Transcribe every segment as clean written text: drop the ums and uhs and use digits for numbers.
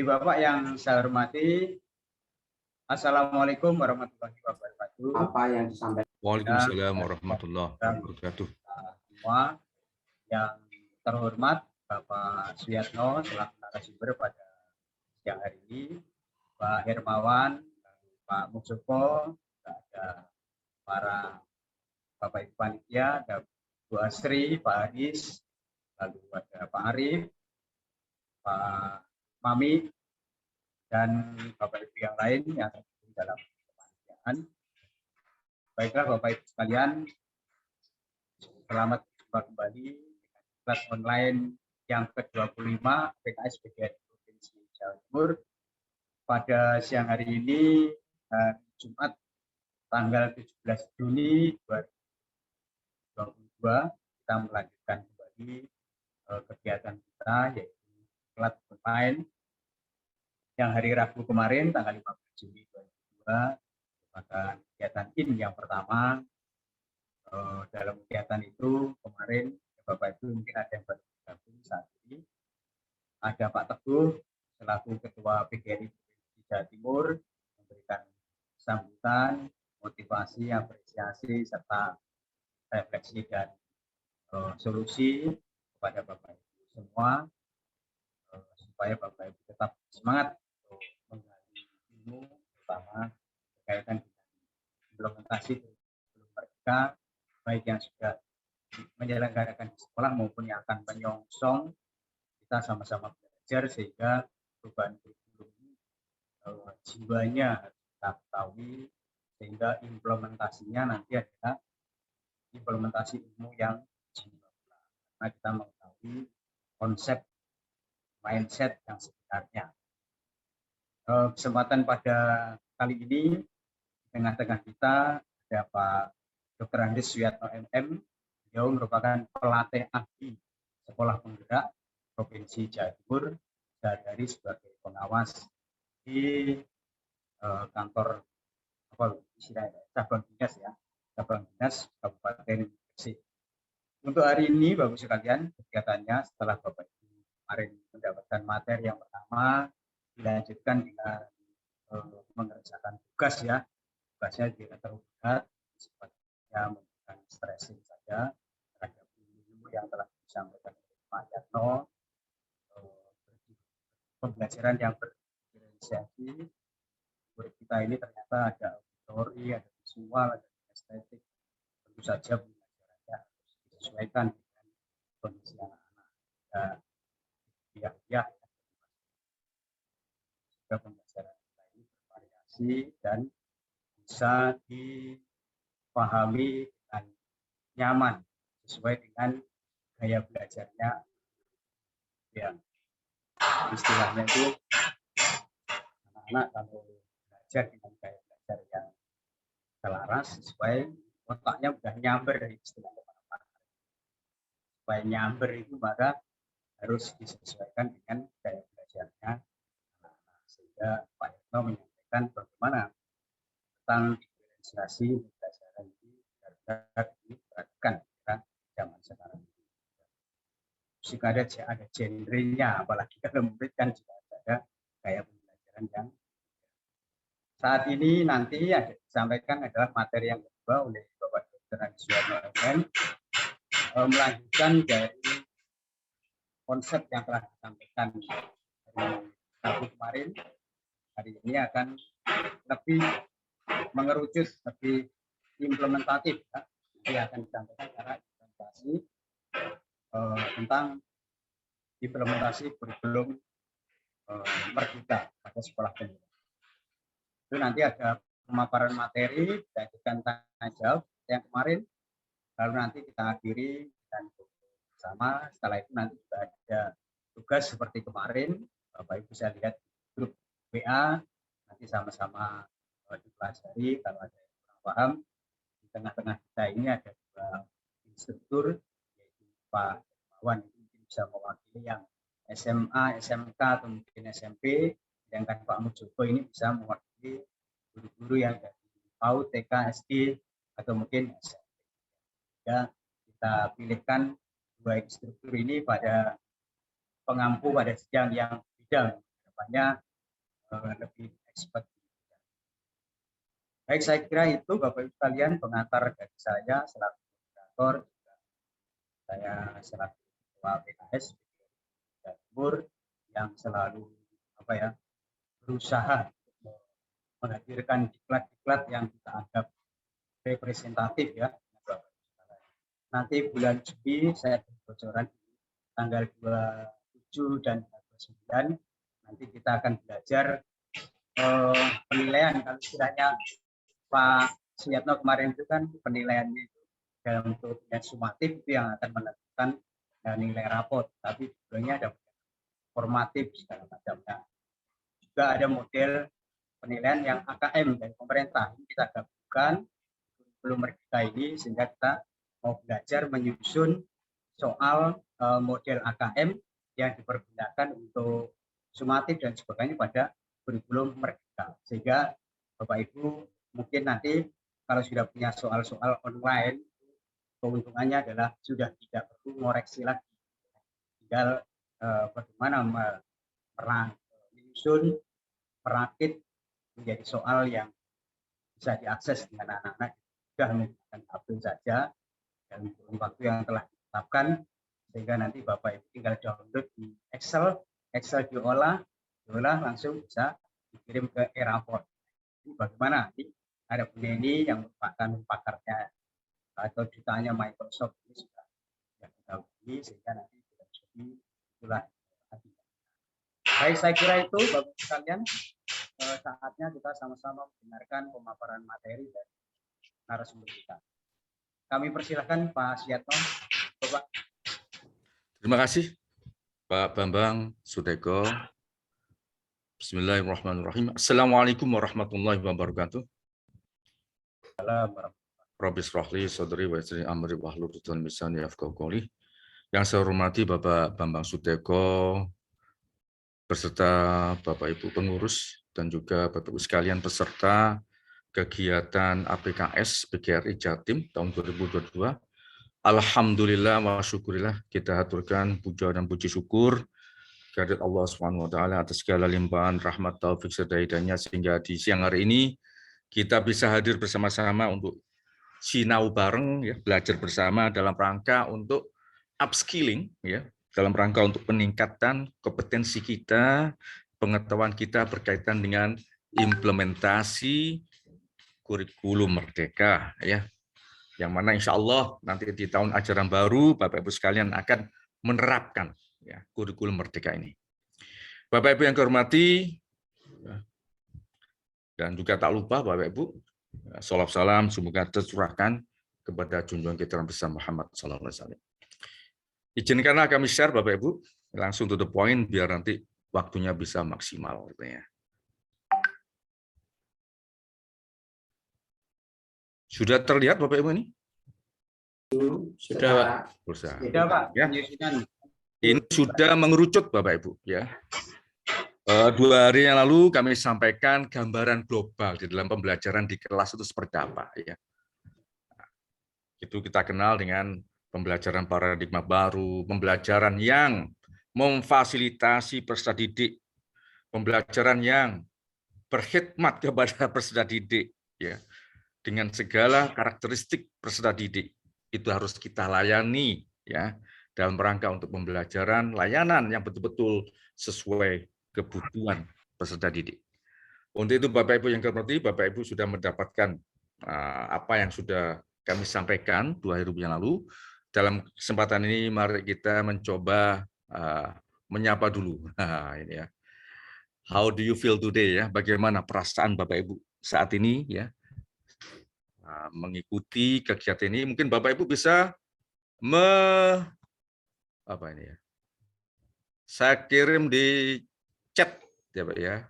Bapak yang saya hormati, Assalamualaikum warahmatullahi wabarakatuh. Apa yang disampaikan? Waalaikumsalam warahmatullahi wabarakatuh. Semua yang terhormat Bapak Suyatno selaku narasumber pada siang hari ini, Pak Hermawan, Pak Muksoko, ada para Bapak Ibu Panitia, ada Bu Asri, Pak Haris, lalu ada Pak Arif, Pak Mami, dan Bapak Ibu yang lain yang tergabung dalam kepanitiaan. Baiklah Bapak Ibu sekalian, selamat berjumpa kembali dengan kelas online yang ke-25 PKS PGRI Provinsi Jawa Timur. Pada siang hari ini, Jumat tanggal 17 Juni 2022, kita melanjutkan kembali kegiatan kita, yaitu kelas online yang hari Rabu kemarin tanggal 15 Juni 2022 merupakan kegiatan yang pertama. Dalam kegiatan itu kemarin Bapak Ibu mungkin ada yang baru bergabung saat ini. Ada Pak Teguh selaku Ketua PGRI Provinsi Jawa Timur memberikan sambutan, motivasi, apresiasi serta refleksi dan solusi kepada Bapak Ibu semua supaya Bapak Ibu tetap semangat menggali ilmu terutama berkaitan dengan implementasi kurikulum mereka, baik yang sudah menyelenggarakan di sekolah maupun yang akan menyongsong. Kita sama-sama belajar sehingga perubahan kurikulum jiwanya harus kita ketahui, sehingga implementasinya nanti adalah implementasi ilmu yang jiwa. Karena kita mengetahui konsep mindset yang sebenarnya. Kesempatan pada kali ini di tengah-tengah kita ada Pak Dr. Andis Suyatno MM. Beliau merupakan pelatih ahli sekolah penggerak Provinsi Jawa Timur, dari sebagai pengawas di kantor cabang dinas cabang dinas Kabupaten Gresik. Untuk hari ini Bapak sekalian, kegiatannya setelah Bapak kemarin mendapatkan materi yang pertama, dilanjutkan dengan mengerjakan tugas tugasnya tidak terlalu berat, sifatnya memberikan stressing saja terhadap ilmu yang telah disampaikan oleh Pak Yatno, pembelajaran yang berdiferensiasi. Murid kita ini ternyata ada teori, ada visual, ada estetik, tentu saja pembelajarannya harus disesuaikan dengan kondisi anak-anak. Ya, juga pembelajaran kita ini bervariasi dan bisa dipahami dengan nyaman sesuai dengan gaya belajarnya. Ya, istilahnya itu anak-anak kalau belajar dengan gaya belajar yang selaras sesuai otaknya udah nyamber istilahnya. Supaya nyamber itu maka harus disesuaikan dengan gaya belajarnya. Sehingga Pak Yatno menyampaikan bagaimana tentang diferensiasi pembelajaran ini agar diperhatikan zaman sekarang ini. Jika ada genrenya, apalagi kalau murid kan juga ada gaya pembelajaran yang saat ini nanti ada disampaikan adalah materi yang kedua oleh Bapak Dr. Andis Suyatno MM, melanjutkan dari konsep yang telah disampaikan dari Rabu kemarin. Hari ini akan lebih mengerucut, lebih implementatif. Nanti akan disampaikan cara implementasi tentang implementasi kurikulum Merdeka pada sekolah penggerak. Itu nanti ada pemaparan materi, dilanjutkan tanya jawab yang kemarin, lalu nanti kita akhiri dengan bersama. Setelah itu nanti juga ada tugas seperti kemarin, Bapak Ibu bisa lihat grup WA, nanti sama-sama dipelajari. Kalau ada yang kurang paham, di tengah-tengah kita ini ada dua instruktur, yaitu Pak Hermawan mungkin bisa mewakili yang SMA, SMK atau mungkin SMP, sedangkan Pak Muksoko ini bisa mewakili guru-guru yang dari PAUD, TK, SD atau mungkin SMP. Ya, kita pilihkan dua instruktur ini pada pengampu pada sidang yang bidang kedepannya lebih expert. Baik, saya kira itu Bapak Ibu sekalian pengantar dari saya selaku moderator, saya selaku ketua PKS Jawa Timur yang selalu berusaha menghadirkan diklat-diklat yang kita anggap representatif ya. Nanti bulan Juli saya bocoran tanggal 27 dan 29 nanti kita akan belajar penilaian. Kalau istilahnya Pak Suyatno kemarin itu kan penilaiannya itu dalam bentuk yang sumatif itu yang akan menentukan nilai raport, tapi sebenarnya ada formatif segala macamnya. Juga ada model penilaian yang AKM dari pemerintah. Ini kita gabungkan belum merdeka ini sehingga kita mau belajar menyusun soal model AKM yang dipergunakan untuk sumatif dan sebagainya pada kurikulum merdeka. Sehingga Bapak Ibu mungkin nanti kalau sudah punya soal-soal online, keuntungannya adalah sudah tidak perlu mengoreksi lagi. Tinggal bagaimana menyusun, merakit menjadi soal yang bisa diakses dengan anak-anak sudah menggunakan tabel saja dan waktu yang telah ditetapkan, sehingga nanti Bapak Ibu tinggal download di Excel diolah langsung bisa dikirim ke e-raport. Ini bagaimana nanti ada Bu Neni yang merupakan pakarnya atau ditanya Microsoft ini sudah didahului sehingga nanti tidak jadi itulah. Baik, saya kira itu Bapak Ibu sekalian, saatnya kita sama-sama mendengarkan pemaparan materi dari narasumber kita. Kami persilahkan Pak Suyatno, Bapak. Terima kasih Pak Bambang Suteko. Bismillahirrahmanirrahim. Assalamualaikum warahmatullahi wabarakatuh. Rabbi shrahli sadri wa yassir li amri wahlul 'uqdatam min lisani yafqahu qawli. Yang saya hormati Bapak Bambang Suteko beserta Bapak Ibu pengurus dan juga Bapak Ibu sekalian peserta kegiatan APKS PGRI Jatim tahun 2022. Alhamdulillah wa syukurillah, kita haturkan puja dan puji syukur kehadirat Allah Subhanahu wa taala atas segala limpahan rahmat taufik serta hidayahnya sehingga di siang hari ini kita bisa hadir bersama-sama untuk sinau bareng ya, belajar bersama dalam rangka untuk upskilling ya, dalam rangka untuk peningkatan kompetensi kita, pengetahuan kita berkaitan dengan implementasi kurikulum merdeka ya. Yang mana insya Allah nanti di tahun ajaran baru Bapak Ibu sekalian akan menerapkan ya, kurikulum merdeka ini. Bapak Ibu yang kehormati, dan juga tak lupa Bapak Ibu, salawat salam semoga tercurahkan kepada junjungan kita besar Muhammad SAW. Izinkanlah kami share Bapak Ibu, langsung to the point biar nanti waktunya bisa maksimal. Sudah terlihat Bapak Ibu ini? Sudah, Pak. Ya. Ini sudah mengerucut Bapak Ibu ya. 2 hari yang lalu kami sampaikan gambaran global di dalam pembelajaran di kelas itu seperti apa ya. Itu kita kenal dengan pembelajaran paradigma baru, pembelajaran yang memfasilitasi peserta didik, pembelajaran yang berkhidmat kepada peserta didik ya. Dengan segala karakteristik peserta didik itu harus kita layani ya dalam rangka untuk pembelajaran layanan yang betul-betul sesuai kebutuhan peserta didik. Untuk itu Bapak Ibu yang kehormati, Bapak Ibu sudah mendapatkan apa yang sudah kami sampaikan 2 hari yang lalu. Dalam kesempatan ini mari kita mencoba menyapa dulu. Ini ya. How do you feel today ya? Bagaimana perasaan Bapak Ibu saat ini ya? Mengikuti kegiatan ini, mungkin Bapak Ibu bisa apa ini ya? Saya kirim di chat ya Pak ya.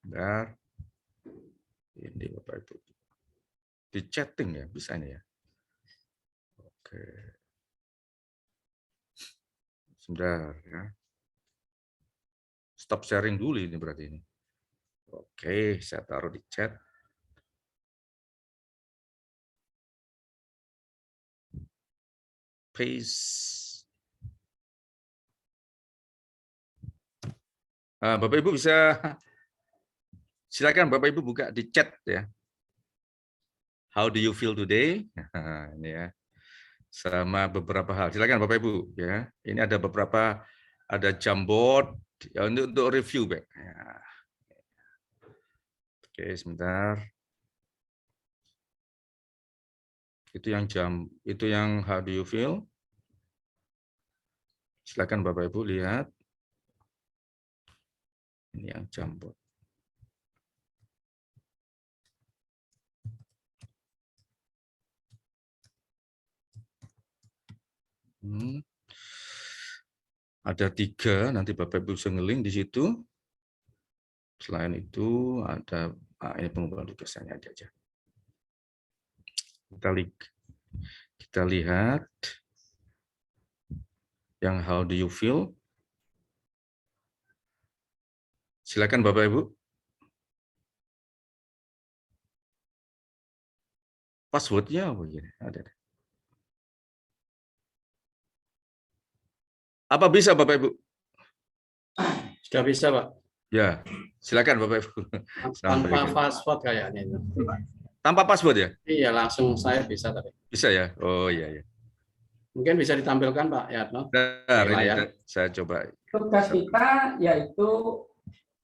Bentar. Ini Bapak Ibu. Di chatting ya bisa ini ya. Oke. Sebentar ya. Stop sharing dulu ini berarti ini. Oke, saya taruh di chat. Paste. Bapak Ibu bisa silakan Bapak Ibu buka di chat ya. How do you feel today? Ini ya. Sama beberapa hal. Silakan Bapak Ibu ya. Ini ada beberapa, ada Jamboard ya, untuk review, Pak. Ya. Oke, sebentar. Itu yang how do you feel? Silakan Bapak Ibu lihat. Ini yang Jamboard. Ada 3, nanti Bapak Ibu bisa nge-link di situ. Selain itu ada ini pengumpulan tugasannya aja. Kita lihat yang how do you feel. Silakan Bapak Ibu. Passwordnya apa gini? Ada. Apa bisa Bapak Ibu? Sudah bisa, Pak. Ya, silakan Bapak Ibu. Tanpa password kayaknya. Tanpa password ya? Iya, langsung saya bisa tadi. Bisa ya? Oh iya ya. Mungkin bisa ditampilkan Pak Yatno. Nah, ini saya coba. Tugas kita yaitu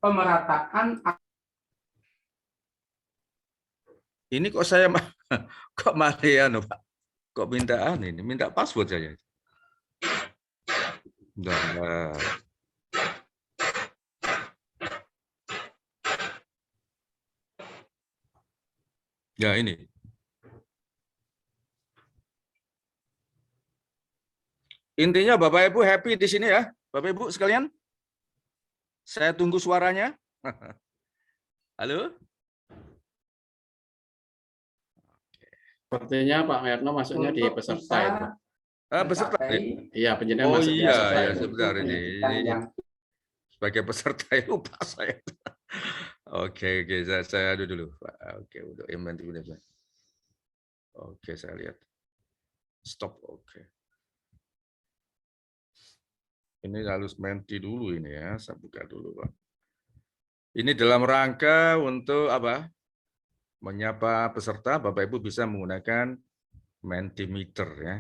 pemerataan. Ini kok saya kok Mariano Pak? Kok minta password saja. Nah. Ya ini. Intinya Bapak Ibu happy di sini ya, Bapak Ibu sekalian. Saya tunggu suaranya. Halo? Sepertinya Pak Yatno masuknya di peserta itu. Peserta. Iya, penjenengan Oh masuk di iya, peserta ya, itu. sebentar ini. Sebagai peserta lupa saya. Oke, saya dulu Pak. Oke, untuk inventory. Oke, saya lihat. Stop, oke. Ini harus menti dulu ini ya, saya buka dulu Pak. Ini dalam rangka untuk apa? Menyapa peserta, Bapak Ibu bisa menggunakan Mentimeter ya.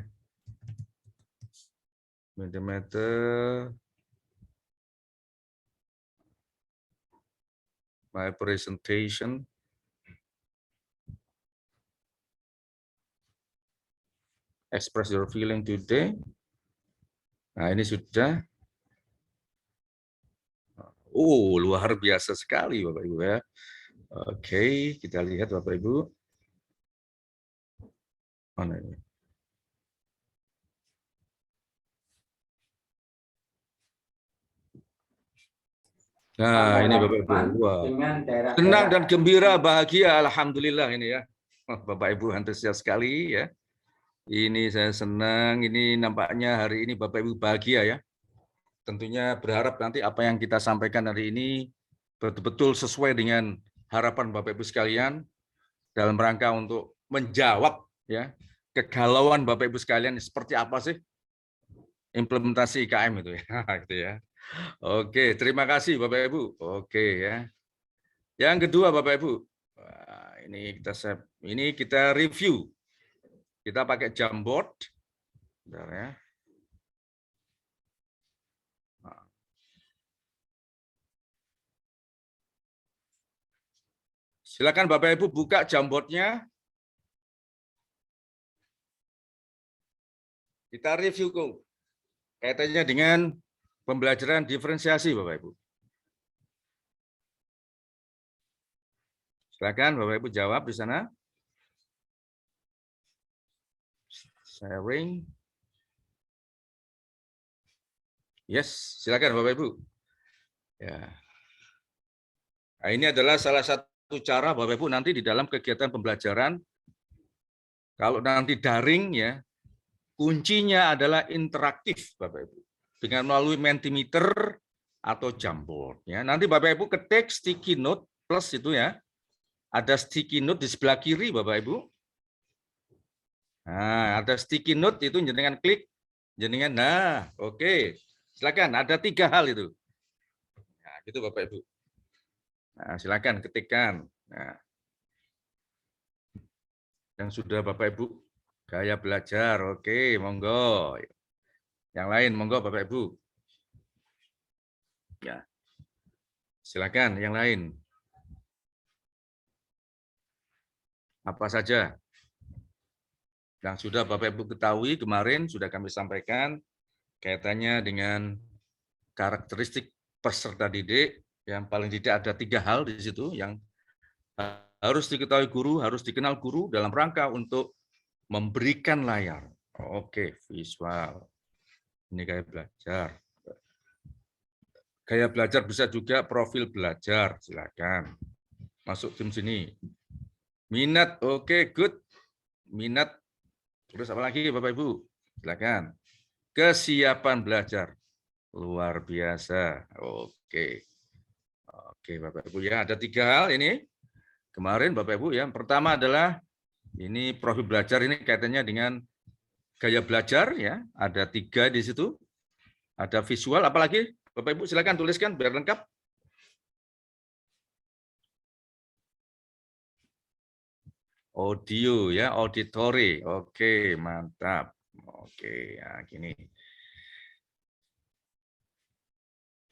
Mentimeter. My presentation. Express your feeling today. Nah, ini sudah. Oh, luar biasa sekali Bapak Ibu ya. Oke, kita lihat Bapak Ibu. Mana ini? Nah, ini Bapak Ibu. Wah. Senang dan gembira, bahagia, alhamdulillah ini ya. Bapak Ibu antusias sekali ya. Ini saya senang, ini nampaknya hari ini Bapak Ibu bahagia ya. Tentunya berharap nanti apa yang kita sampaikan hari ini betul-betul sesuai dengan harapan Bapak Ibu sekalian dalam rangka untuk menjawab ya kegalauan Bapak Ibu sekalian seperti apa sih implementasi IKM itu ya. Gitu ya. Oke, terima kasih Bapak Ibu. Oke ya. Yang kedua Bapak Ibu, ini kita review. Kita pakai Jamboard. Bentar ya. Silakan Bapak Ibu buka Jamboard-nya. Kita review kaitannya dengan pembelajaran diferensiasi Bapak Ibu. Silakan Bapak Ibu jawab di sana. Sharing. Yes, silakan Bapak Ibu. Ya. Nah, ini adalah salah satu cara Bapak Ibu nanti di dalam kegiatan pembelajaran. Kalau nanti daring ya, kuncinya adalah interaktif Bapak Ibu. Dengan melalui Mentimeter atau Jamboard. Ya. Nanti Bapak Ibu ketik sticky note plus itu ya. Ada sticky note di sebelah kiri Bapak Ibu. Nah, ada sticky note itu jenengan klik, jenengan. Nah, oke. Silakan. Ada 3 hal itu. Nah, gitu Bapak Ibu. Nah, silakan ketikkan. Nah, yang sudah Bapak Ibu gaya belajar, oke, monggo. Yang lain, monggo Bapak Ibu. Ya, silakan yang lain. Apa saja yang sudah Bapak Ibu ketahui kemarin sudah kami sampaikan kaitannya dengan karakteristik peserta didik, yang paling tidak ada 3 hal di situ yang harus diketahui guru, harus dikenal guru dalam rangka untuk memberikan layar. Oke, visual. Ini gaya belajar. Gaya belajar bisa juga profil belajar, silakan. Masuk tim sini. Minat, oke, good. Minat. Terus apa lagi Bapak Ibu? Silakan. Kesiapan belajar. Luar biasa. Oke. Oke Bapak Ibu ya, ada 3 hal ini. Kemarin Bapak Ibu ya, pertama adalah ini profil belajar, ini kaitannya dengan gaya belajar ya, ada 3 di situ. Ada visual, apalagi Bapak Ibu silakan tuliskan biar lengkap. Audio ya, auditory. Oke, mantap. Oke, ya gini.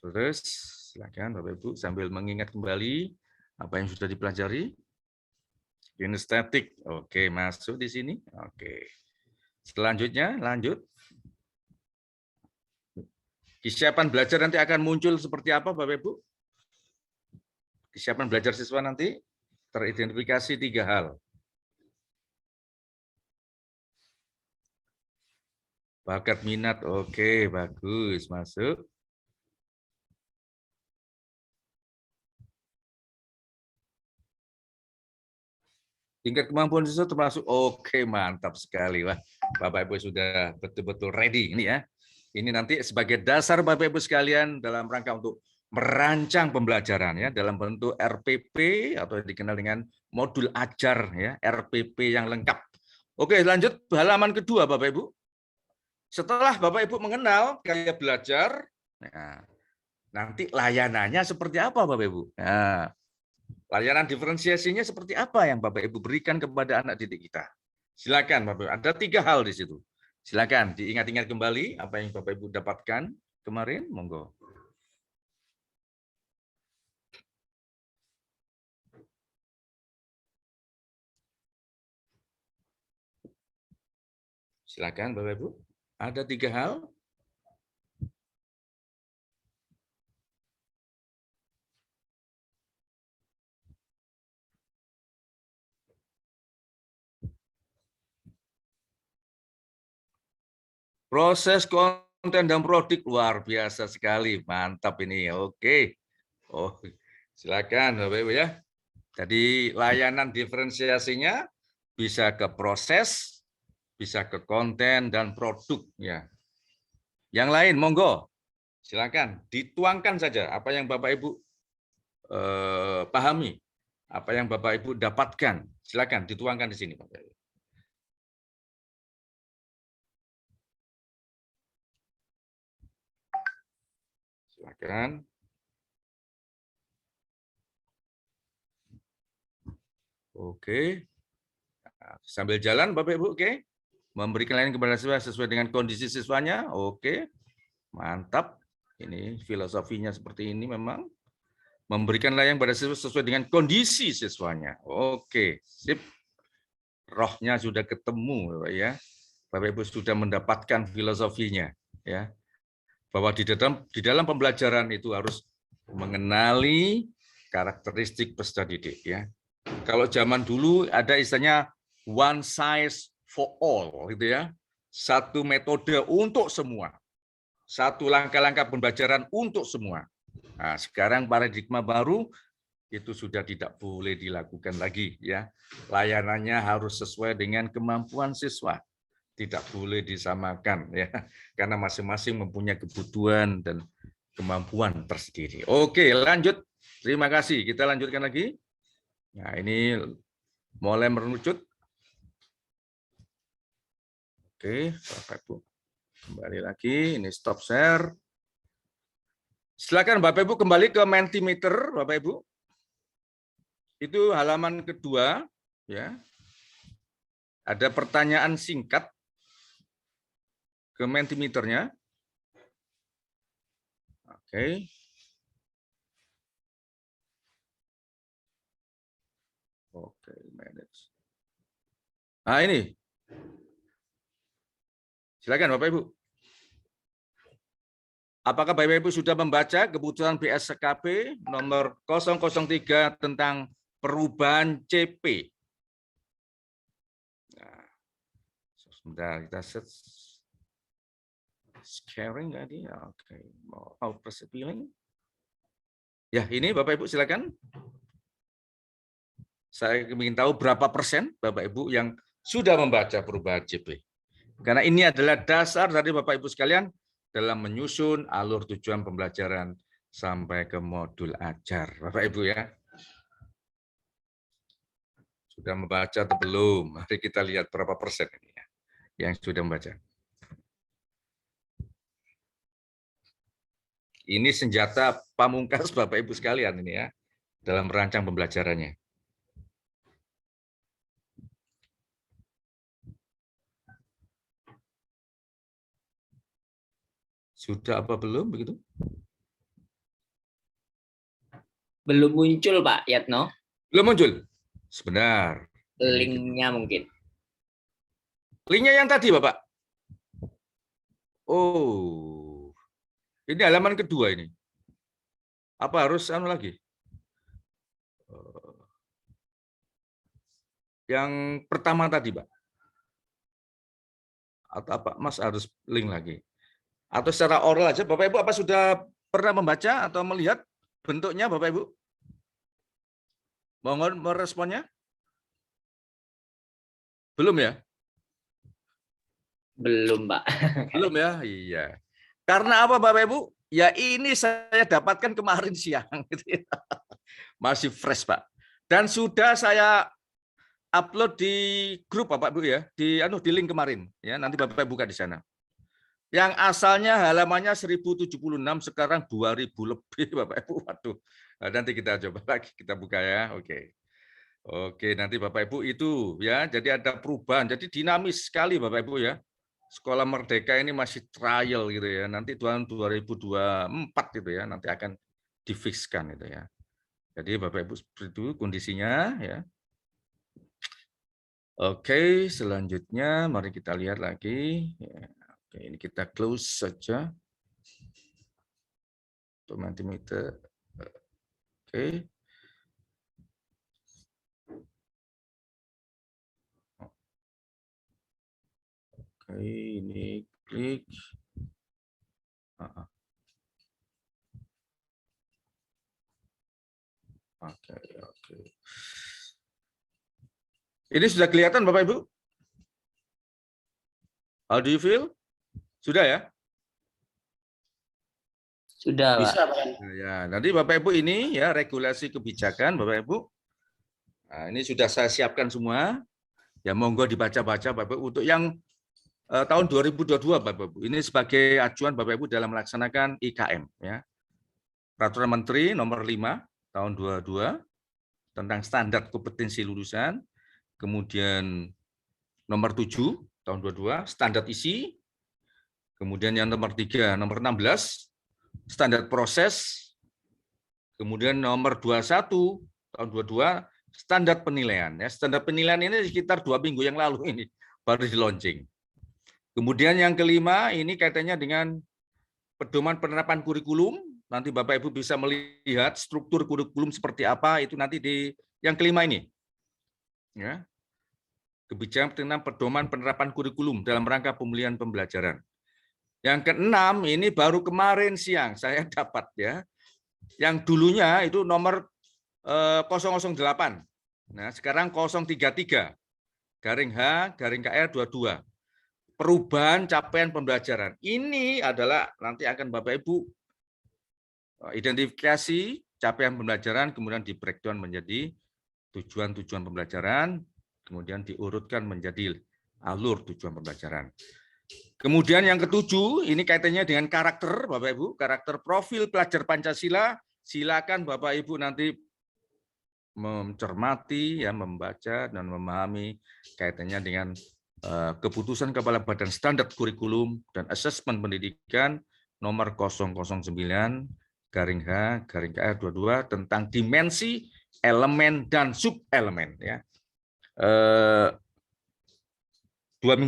Terus silakan Bapak Ibu sambil mengingat kembali apa yang sudah dipelajari. Kinestetik. Oke, masuk di sini. Oke. Selanjutnya lanjut. Kesiapan belajar nanti akan muncul seperti apa Bapak Ibu? Kesiapan belajar siswa nanti teridentifikasi 3 hal. Bakat minat, oke, bagus, masuk. Tingkat kemampuan siswa termasuk, oke, mantap sekali. Wah, Bapak Ibu sudah betul-betul ready ini ya. Ini nanti sebagai dasar Bapak Ibu sekalian dalam rangka untuk merancang pembelajaran ya dalam bentuk RPP atau dikenal dengan modul ajar ya, RPP yang lengkap. Oke, lanjut halaman kedua Bapak Ibu. Setelah Bapak Ibu mengenal gaya belajar, nah, nanti layanannya seperti apa Bapak Ibu? Nah, layanan diferensiasinya seperti apa yang Bapak Ibu berikan kepada anak didik kita? Silakan Bapak Ibu. Ada 3 hal di situ. Silakan diingat-ingat kembali apa yang Bapak Ibu dapatkan kemarin, monggo. Silakan Bapak Ibu. Ada 3 hal. Proses konten dan produk luar biasa sekali. Mantap ini. Oke. Oh, silakan Bapak Ibu ya. Jadi layanan diferensiasinya bisa ke proses, bisa ke konten dan produk ya. Yang lain monggo. Silakan dituangkan saja apa yang Bapak Ibu pahami, apa yang Bapak Ibu dapatkan. Silakan dituangkan di sini Bapak Ibu. Silakan. Oke. Nah, sambil jalan Bapak Ibu, oke. Memberikan layanan kepada siswa sesuai dengan kondisi siswanya, oke. Mantap. Ini filosofinya seperti ini memang. Memberikan layanan kepada siswa sesuai dengan kondisi siswanya. Oke, sip. Rohnya sudah ketemu, Bapak ya. Bapak Ibu sudah mendapatkan filosofinya, ya. Bahwa di dalam pembelajaran itu harus mengenali karakteristik peserta didik, ya. Kalau zaman dulu ada istilahnya one size for all, gitu ya. Satu metode untuk semua. Satu langkah-langkah pembelajaran untuk semua. Nah, sekarang paradigma baru itu sudah tidak boleh dilakukan lagi ya. Layanannya harus sesuai dengan kemampuan siswa. Tidak boleh disamakan ya. Karena masing-masing mempunyai kebutuhan dan kemampuan tersendiri. Oke, lanjut. Terima kasih. Kita lanjutkan lagi. Nah, ini mulai merucut. Oke, Bapak Ibu. Kembali lagi, ini stop share. Silakan Bapak Ibu kembali ke Mentimeter, Bapak Ibu. Itu halaman kedua, ya. Ada pertanyaan singkat ke Mentimeternya. Oke. Oke, manage. Nah, ini. Silakan Bapak Ibu. Apakah Bapak Ibu sudah membaca keputusan BSKP nomor 003 tentang perubahan CP? Nah, sebentar kita sharing tadi. Oke, mau persepilling. Ya, ini Bapak Ibu silakan. Saya ingin tahu berapa persen Bapak Ibu yang sudah membaca perubahan CP. Karena ini adalah dasar dari Bapak Ibu sekalian dalam menyusun alur tujuan pembelajaran sampai ke modul ajar. Bapak Ibu ya. Sudah membaca atau belum? Mari kita lihat berapa persen ini ya yang sudah membaca. Ini senjata pamungkas Bapak Ibu sekalian ini ya dalam merancang pembelajarannya. Sudah apa belum begitu? Belum muncul Pak Yatno. Belum muncul. Sebentar. Linknya mungkin. Linknya yang tadi Bapak. Oh, ini halaman kedua ini. Apa harus anu lagi? Yang pertama tadi Pak. Atau apa? Mas harus link lagi. Atau secara oral aja, Bapak Ibu apa sudah pernah membaca atau melihat bentuknya Bapak Ibu? Mohon meresponnya? Belum ya? Belum Pak. Belum ya? Iya. Karena apa Bapak Ibu? Ya ini saya dapatkan kemarin siang. Masih fresh Pak. Dan sudah saya upload di grup Bapak Ibu ya, di link kemarin. Ya, nanti Bapak Ibu buka di sana. Yang asalnya halamannya 1076, sekarang 2000 lebih Bapak Ibu. Waduh, nah, nanti kita coba lagi, kita buka ya. Oke. Oke, nanti Bapak Ibu itu ya, jadi ada perubahan. Jadi dinamis sekali Bapak Ibu ya. Sekolah Merdeka ini masih trial gitu ya. Nanti tahun 2024 gitu ya, nanti akan difixkan itu ya. Jadi Bapak Ibu seperti itu kondisinya ya. Oke, selanjutnya mari kita lihat lagi ya. Oke, ini kita close saja. Untuk Mentimeter. Oke. Oke, ini klik. Oke, oke. Ini sudah kelihatan Bapak Ibu? How do you feel? Sudah ya? Sudah Pak. Bisa Pak. Ya, nanti Bapak Ibu ini ya regulasi kebijakan Bapak Ibu. Nah, ini sudah saya siapkan semua. Ya monggo dibaca-baca Bapak Ibu untuk yang tahun 2022 Bapak Ibu. Ini sebagai acuan Bapak Ibu dalam melaksanakan IKM ya. Peraturan Menteri nomor 5 tahun 22 tentang standar kompetensi lulusan. Kemudian nomor 7 tahun 22 standar isi. Kemudian yang nomor 3, nomor 16 standar proses. Kemudian nomor 21 tahun 22 standar penilaian. Ya, standar penilaian ini sekitar 2 minggu yang lalu ini baru di launching. Kemudian yang kelima ini kaitannya dengan pedoman penerapan kurikulum. Nanti Bapak Ibu bisa melihat struktur kurikulum seperti apa itu nanti di yang kelima ini. Ya. Kebijakan tentang pedoman penerapan kurikulum dalam rangka pemulihan pembelajaran. Yang keenam ini baru kemarin siang saya dapat ya. Yang dulunya itu nomor 008. Nah, sekarang 033 garing H garing KR 22. Perubahan capaian pembelajaran. Ini adalah nanti akan Bapak Ibu identifikasi capaian pembelajaran kemudian di breakdown menjadi tujuan-tujuan pembelajaran, kemudian diurutkan menjadi alur tujuan pembelajaran. Kemudian yang ketujuh, ini kaitannya dengan karakter, Bapak Ibu, karakter profil pelajar Pancasila. Silakan Bapak Ibu nanti mencermati, ya, membaca dan memahami kaitannya dengan keputusan Kepala Badan Standar Kurikulum dan Asesmen Pendidikan nomor 009-H-KR22 tentang dimensi, elemen dan subelemen, ya. 2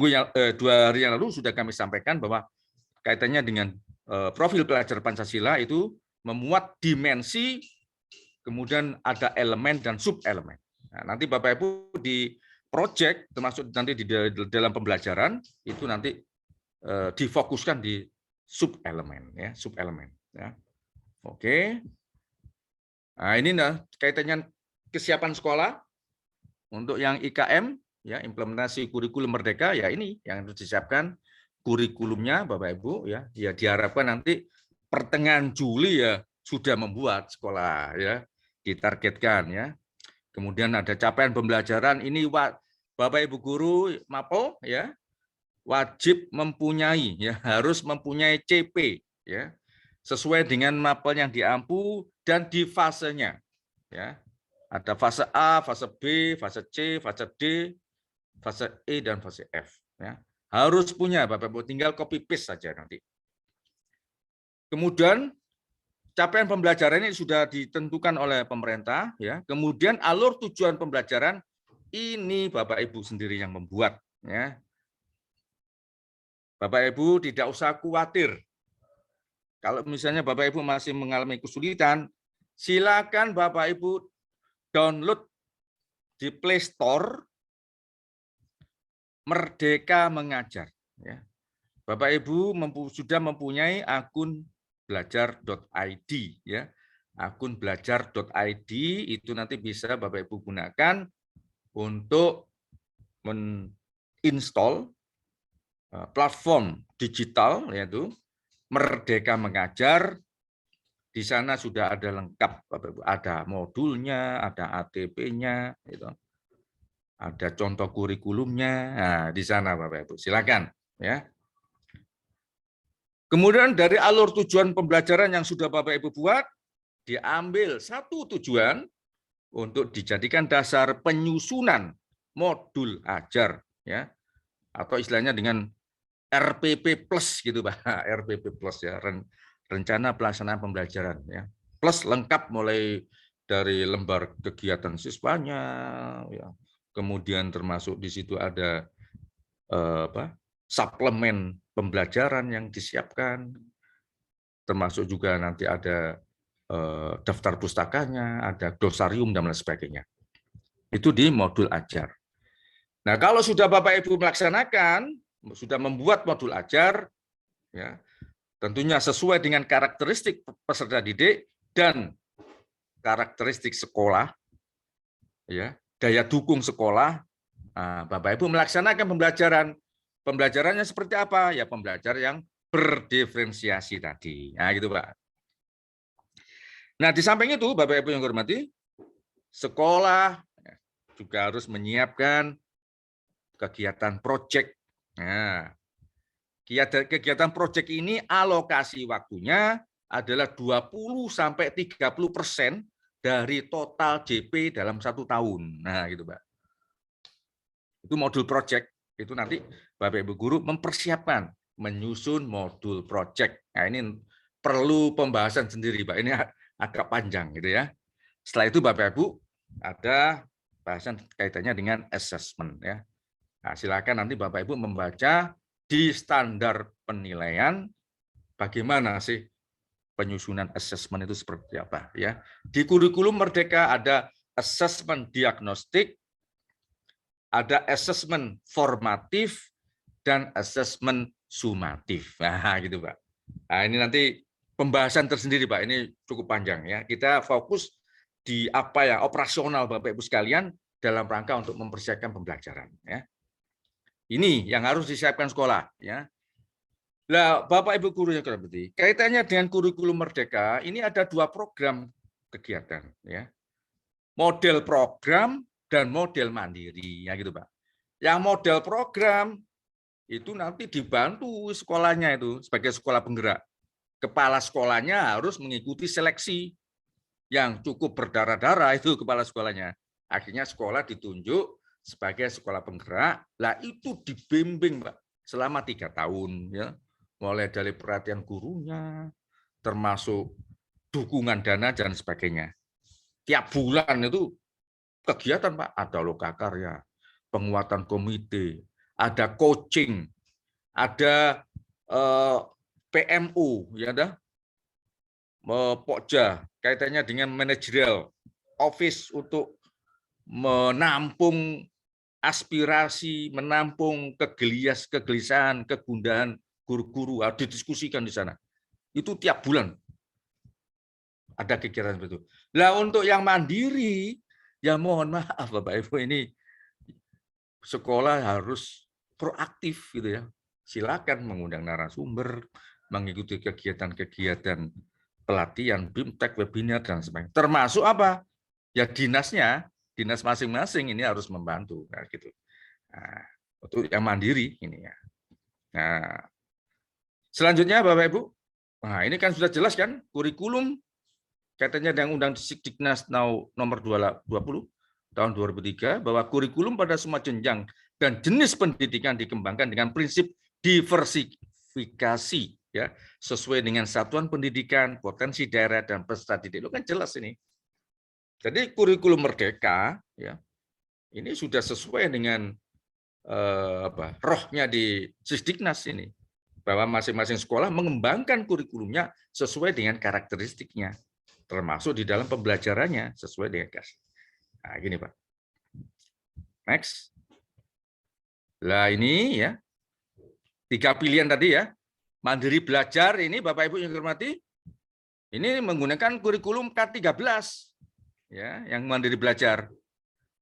hari yang lalu sudah kami sampaikan bahwa kaitannya dengan profil pelajar Pancasila itu memuat dimensi, kemudian ada elemen dan subelemen. Nah, nanti Bapak Ibu di proyek, termasuk nanti di dalam pembelajaran itu nanti difokuskan di subelemen, ya, subelemen. Ya. Oke. Nah, ini kaitannya kesiapan sekolah untuk yang IKM. Ya, implementasi kurikulum merdeka, ya ini yang harus disiapkan kurikulumnya Bapak Ibu, ya. Ya diharapkan nanti pertengahan Juli ya sudah membuat sekolah, ya, ditargetkan, ya. Kemudian ada capaian pembelajaran ini Bapak Ibu guru MAPO, ya, wajib mempunyai, ya, harus mempunyai CP, ya, sesuai dengan mapel yang diampu dan di fasenya, ya. Ada fase A, fase B, fase C, fase D, fase E dan fase F, ya. Harus punya Bapak Ibu, tinggal copy paste saja nanti. Kemudian capaian pembelajaran ini sudah ditentukan oleh pemerintah, ya. Kemudian alur tujuan pembelajaran ini Bapak Ibu sendiri yang membuat, ya. Bapak Ibu tidak usah khawatir. Kalau misalnya Bapak Ibu masih mengalami kesulitan, silakan Bapak Ibu download di Play Store Merdeka Mengajar, ya. Bapak Ibu sudah mempunyai akun belajar.id, ya. Akun belajar.id itu nanti bisa Bapak Ibu gunakan untuk menginstall platform digital, yaitu Merdeka Mengajar. Di sana sudah ada lengkap Bapak Ibu, ada modulnya, ada ATP-nya, gitu. Ada contoh kurikulumnya, nah, di sana Bapak Ibu, silakan, ya. Kemudian dari alur tujuan pembelajaran yang sudah Bapak Ibu buat, diambil satu tujuan untuk dijadikan dasar penyusunan modul ajar, ya, atau istilahnya dengan RPP plus gitu Pak, RPP plus, ya, rencana pelaksanaan pembelajaran, ya, plus lengkap mulai dari lembar kegiatan siswanya, ya. Kemudian termasuk di situ ada suplemen pembelajaran yang disiapkan, termasuk juga nanti ada daftar pustakanya, ada glosarium dan lain sebagainya. Itu di modul ajar. Nah, kalau sudah Bapak Ibu melaksanakan, sudah membuat modul ajar, ya, tentunya sesuai dengan karakteristik peserta didik dan karakteristik sekolah, ya, daya dukung sekolah. Nah, Bapak Ibu melaksanakan pembelajarannya seperti apa? Ya, pembelajaran yang berdiferensiasi tadi. Nah, gitu Pak. Nah, di samping itu Bapak Ibu yang hormati, sekolah juga harus menyiapkan kegiatan proyek. Nah, kegiatan proyek ini alokasi waktunya adalah 20-30% dari total JP dalam 1 tahun. Nah, gitu Pak. Itu modul proyek. Itu nanti Bapak Ibu guru mempersiapkan, menyusun modul proyek. Nah, ini perlu pembahasan sendiri Pak. Ini agak panjang gitu, ya. Setelah itu Bapak Ibu ada bahasan kaitannya dengan assessment, ya. Nah, silakan nanti Bapak Ibu membaca di standar penilaian bagaimana sih penyusunan assessment itu seperti apa, ya. Di kurikulum Merdeka ada assessment diagnostik, ada assessment formatif, dan assessment sumatif. Nah, gitu Pak. Nah, ini nanti pembahasan tersendiri Pak, ini cukup panjang, ya. Kita fokus di apa ya operasional Bapak Ibu sekalian dalam rangka untuk mempersiapkan pembelajaran, ya. Ini yang harus disiapkan sekolah, ya. Nah, Bapak Ibu guru yang berarti kaitannya dengan kurikulum Merdeka ini ada 2 program kegiatan, ya. Model program dan model mandiri, ya gitu Pak. Yang model program itu nanti dibantu sekolahnya itu sebagai sekolah penggerak. Kepala sekolahnya harus mengikuti seleksi yang cukup berdarah-darah itu kepala sekolahnya. Akhirnya sekolah ditunjuk sebagai sekolah penggerak. Lah itu dibimbing, Pak, selama 3 tahun ya. Mulai dari perhatian gurunya, termasuk dukungan dana dan sebagainya. Tiap bulan itu kegiatan, Pak, ada lokakarya, penguatan komite, ada coaching, ada PMU, ya ada Pokja, kaitannya dengan manajerial office untuk menampung aspirasi, menampung kegelisahan, kegundahan guru-guru, harus didiskusikan di sana. Itu tiap bulan ada kegiatan seperti itu. Lah untuk yang mandiri, ya mohon maaf Bapak Ibu, ini sekolah harus proaktif gitu ya. Silakan mengundang narasumber, mengikuti kegiatan-kegiatan pelatihan, BIMTEK, webinar dan sebagainya. Termasuk apa? Ya dinasnya, dinas masing-masing ini harus membantu, nah, gitu. Nah, untuk yang mandiri ini ya. Nah, selanjutnya Bapak Ibu, nah ini kan sudah jelas kan kurikulum katanya yang Undang Diknas nomor 20 tahun 2003 bahwa kurikulum pada semua jenjang dan jenis pendidikan dikembangkan dengan prinsip diversifikasi ya, sesuai dengan satuan pendidikan, potensi daerah dan peserta didik. Itu kan jelas ini. Jadi kurikulum merdeka ya, ini sudah sesuai dengan rohnya di Sisdiknas ini, bahwa masing-masing sekolah mengembangkan kurikulumnya sesuai dengan karakteristiknya, termasuk di dalam pembelajarannya sesuai dengan karakteristik. Nah, gini Pak. Next. Lah ini ya, 3 pilihan tadi ya. Mandiri belajar ini Bapak Ibu yang hormati, ini menggunakan kurikulum K13 ya, yang mandiri belajar.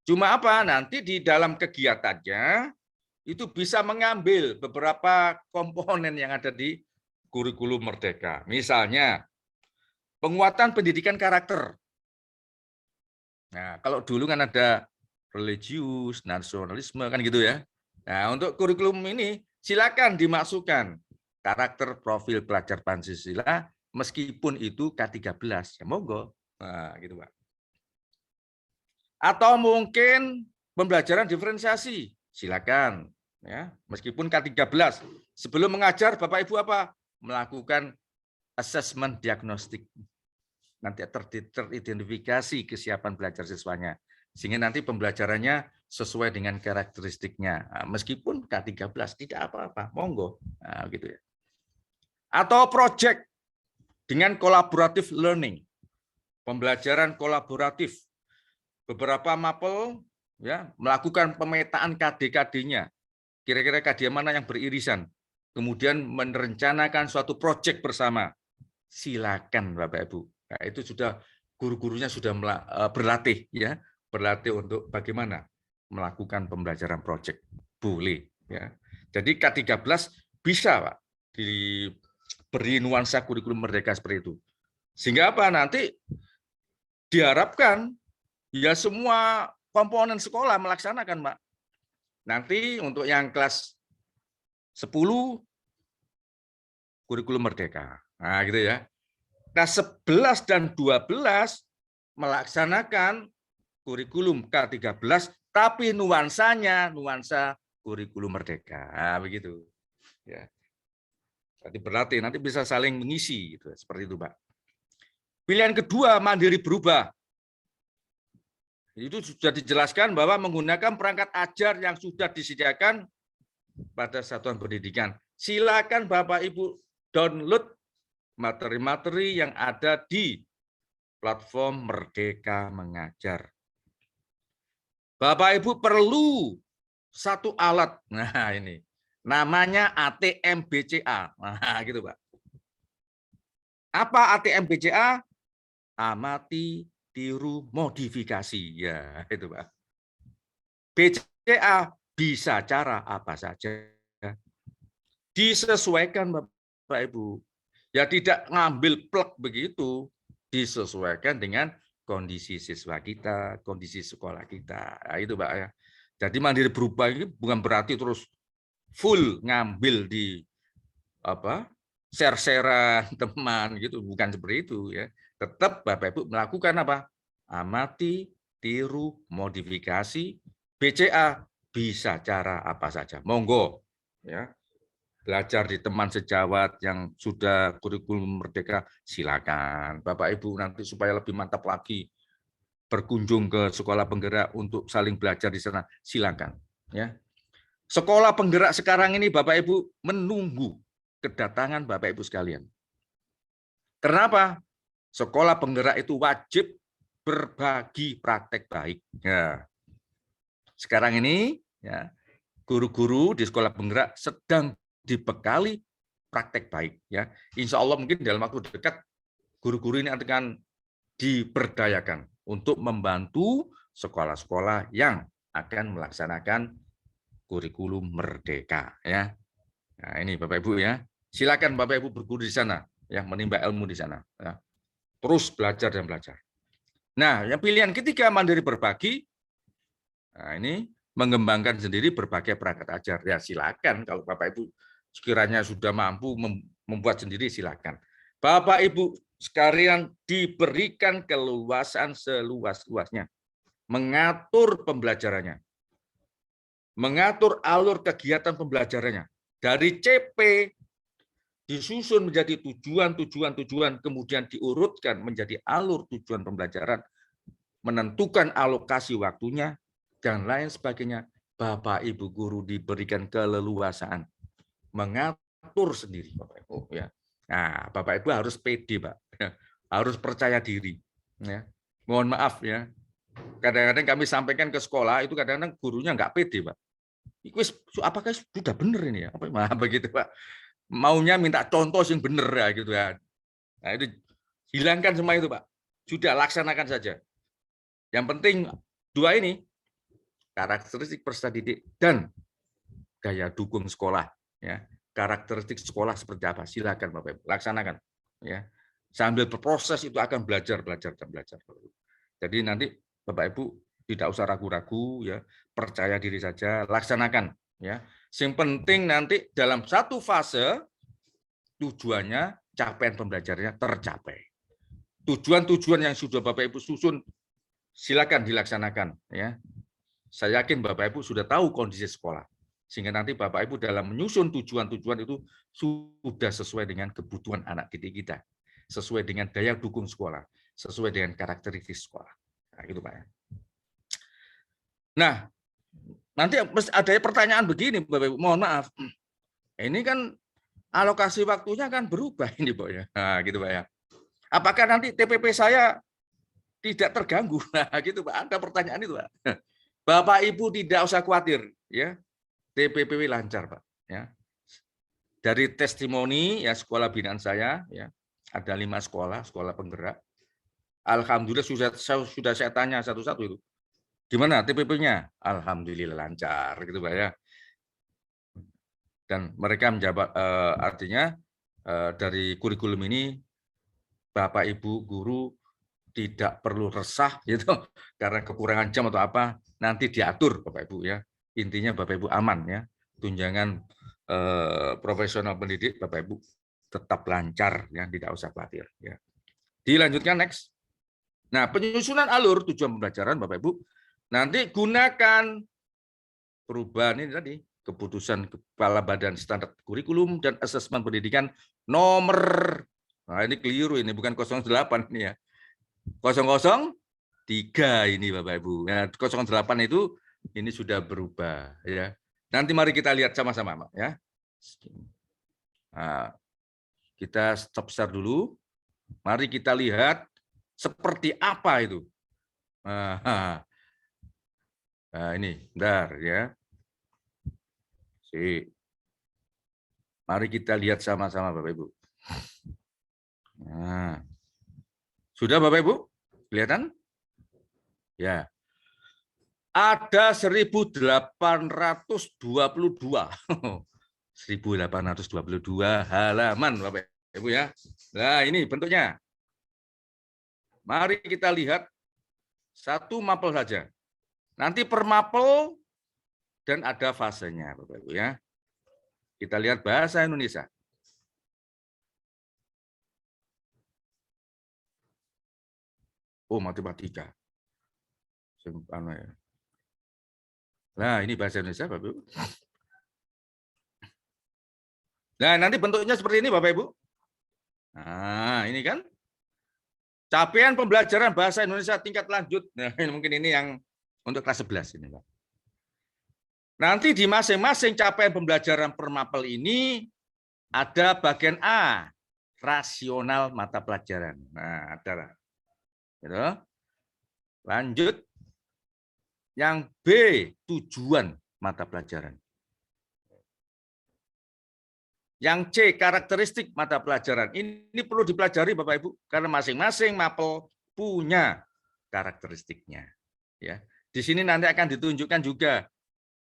Cuma apa? Nanti di dalam kegiatannya itu bisa mengambil beberapa komponen yang ada di kurikulum merdeka. Misalnya penguatan pendidikan karakter. Nah, kalau dulu kan ada religius, nasionalisme kan gitu ya. Nah, untuk kurikulum ini silakan dimasukkan karakter profil pelajar Pancasila meskipun itu K13. Ya monggo. Nah, gitu Pak. Atau mungkin pembelajaran diferensiasi, silakan ya, meskipun K13. Sebelum mengajar Bapak Ibu apa? Melakukan assessment diagnostik. Nanti teridentifikasi kesiapan belajar siswanya. Sehingga nanti pembelajarannya sesuai dengan karakteristiknya. Nah, meskipun K13 tidak apa-apa, monggo. Nah, gitu ya. Atau project dengan collaborative learning. Pembelajaran kolaboratif. Beberapa mapel ya melakukan pemetaan KD-KD-nya. Kira-kira KD mana yang beririsan. Kemudian merencanakan suatu proyek bersama. Silakan Bapak Ibu. Nah, itu sudah guru-gurunya sudah berlatih ya, berlatih untuk bagaimana melakukan pembelajaran proyek. Boleh ya. Jadi K13 bisa Pak diberi nuansa kurikulum merdeka seperti itu. Sehingga apa? Nanti diharapkan ya semua komponen sekolah melaksanakan, Pak. Nanti untuk yang kelas 10 kurikulum merdeka. Nah, gitu ya. Kelas 11 dan 12 melaksanakan kurikulum K13 tapi nuansanya nuansa kurikulum merdeka. Nah, begitu. Ya. Nanti berlatih, nanti bisa saling mengisi gitu, seperti itu, Pak. Pilihan kedua, mandiri berubah. Itu sudah dijelaskan bahwa menggunakan perangkat ajar yang sudah disediakan pada satuan pendidikan. Silakan Bapak Ibu download materi-materi yang ada di platform Merdeka Mengajar. Bapak Ibu perlu satu alat. Nah, ini namanya ATM-BCA. Nah, gitu, Pak. Apa ATM-BCA? Amati, tiru, modifikasi. Ya, itu Pak. BCA bisa cara apa saja. Disesuaikan Bapak Ibu. Ya tidak ngambil plek begitu. Disesuaikan dengan kondisi siswa kita, kondisi sekolah kita. Nah, itu Pak ya. Jadi mandiri berubah ini bukan berarti terus full ngambil di share-sharean teman gitu, bukan seperti itu ya. Tetap Bapak Ibu melakukan apa? Amati, tiru, modifikasi, BCA bisa cara apa saja. Monggo ya. Belajar di teman sejawat yang sudah kurikulum merdeka, silakan. Bapak Ibu nanti supaya lebih mantap lagi berkunjung ke sekolah penggerak untuk saling belajar di sana, silakan ya. Sekolah penggerak sekarang ini Bapak Ibu menunggu kedatangan Bapak Ibu sekalian. Kenapa? Sekolah penggerak itu wajib berbagi praktek baik. Ya. Sekarang ini ya, guru-guru di sekolah penggerak sedang dibekali praktek baik. Ya, insya Allah mungkin dalam waktu dekat guru-guru ini akan diberdayakan untuk membantu sekolah-sekolah yang akan melaksanakan kurikulum merdeka. Ya, nah ini Bapak Ibu ya, silakan Bapak Ibu berguru di sana, ya menimba ilmu di sana. Ya. Terus belajar dan belajar. Nah, yang pilihan ketiga mandiri berbagi. Nah, ini mengembangkan sendiri berbagai perangkat ajar. Ya silakan kalau Bapak Ibu sekiranya sudah mampu membuat sendiri, silakan. Bapak Ibu sekalian diberikan keluasan seluas-luasnya mengatur pembelajarannya, mengatur alur kegiatan pembelajarannya. Dari CP disusun menjadi tujuan, kemudian diurutkan menjadi alur tujuan pembelajaran, menentukan alokasi waktunya, dan lain sebagainya. Bapak Ibu guru diberikan keleluasaan mengatur sendiri, Bapak Ibu ya. Nah, Bapak Ibu harus pede, Pak. Harus percaya diri ya. Mohon maaf ya. Kadang-kadang kami sampaikan ke sekolah itu kadang-kadang gurunya nggak pede, Pak. Apakah sudah benar ini ya? Apa begitu, Pak? Maunya minta contoh yang benar ya gitu ya. Nah, itu hilangkan semua itu, Pak. Sudah laksanakan saja. Yang penting dua ini, karakteristik peserta didik dan gaya dukung sekolah. Ya, karakteristik sekolah seperti apa? Silakan Bapak Ibu laksanakan. Ya, sambil berproses itu akan belajar. Jadi nanti Bapak Ibu tidak usah ragu-ragu, ya, percaya diri saja, laksanakan. Ya, yang penting nanti dalam satu fase tujuannya capaian pembelajarannya tercapai. Tujuan-tujuan yang sudah Bapak Ibu susun, silakan dilaksanakan. Ya, saya yakin Bapak Ibu sudah tahu kondisi sekolah. Sehingga nanti Bapak Ibu dalam menyusun tujuan-tujuan itu sudah sesuai dengan kebutuhan anak didik kita, sesuai dengan daya dukung sekolah, sesuai dengan karakteristik sekolah. Nah, gitu Pak. Nah, nanti ada pertanyaan begini, Bapak Ibu, mohon maaf. Ini kan alokasi waktunya kan berubah ini, Pak ya. Nah, gitu Pak ya. Apakah nanti TPP saya tidak terganggu? Nah, gitu Pak. Ada pertanyaan itu, Pak. Bapak Ibu tidak usah khawatir, ya. TPPW lancar, Pak. Ya. Dari testimoni ya sekolah binaan saya, ya ada 5 sekolah penggerak. Alhamdulillah sudah saya tanya satu-satu itu. Gimana TPP-nya? Alhamdulillah lancar, gitu Pak ya. Dan mereka menjawab artinya dari kurikulum ini Bapak Ibu guru tidak perlu resah gitu karena kekurangan jam atau apa, nanti diatur Bapak Ibu ya. Intinya Bapak Ibu aman ya, tunjangan profesional pendidik Bapak Ibu tetap lancar ya, tidak usah khawatir ya. Dilanjutkan next. Nah, penyusunan alur tujuan pembelajaran Bapak Ibu nanti gunakan perubahan ini tadi, keputusan Kepala Badan Standar Kurikulum dan Asesmen Pendidikan nomor, nah ini keliru ini, bukan 08 ini ya, 003 ini Bapak Ibu. Nah, 08 itu ini sudah berubah ya. Nanti mari kita lihat sama-sama ya. Nah, kita stop share dulu. Mari kita lihat seperti apa itu. Nah, ini bentar ya. Mari kita lihat sama-sama Bapak Ibu. Nah, sudah Bapak Ibu? Kelihatan? Ya. Ada 1822. 1822 halaman Bapak Ibu ya. Nah, ini bentuknya. Mari kita lihat satu mapel saja. Nanti per mapel dan ada fasenya Bapak Ibu ya. Kita lihat bahasa Indonesia. Oh, matematika. Nah, ini bahasa Indonesia, Bapak Ibu. Nah, nanti bentuknya seperti ini, Bapak Ibu. Nah, ini kan capaian pembelajaran bahasa Indonesia tingkat lanjut. Nah, mungkin ini yang untuk kelas 11 ini, Pak. Nanti di masing-masing capaian pembelajaran per mapel ini ada bagian A, rasional mata pelajaran. Nah, ada. Gitu. Lanjut. Yang B, tujuan mata pelajaran. Yang C, karakteristik mata pelajaran. Ini perlu dipelajari Bapak Ibu, karena masing-masing mapel punya karakteristiknya. Ya, di sini nanti akan ditunjukkan juga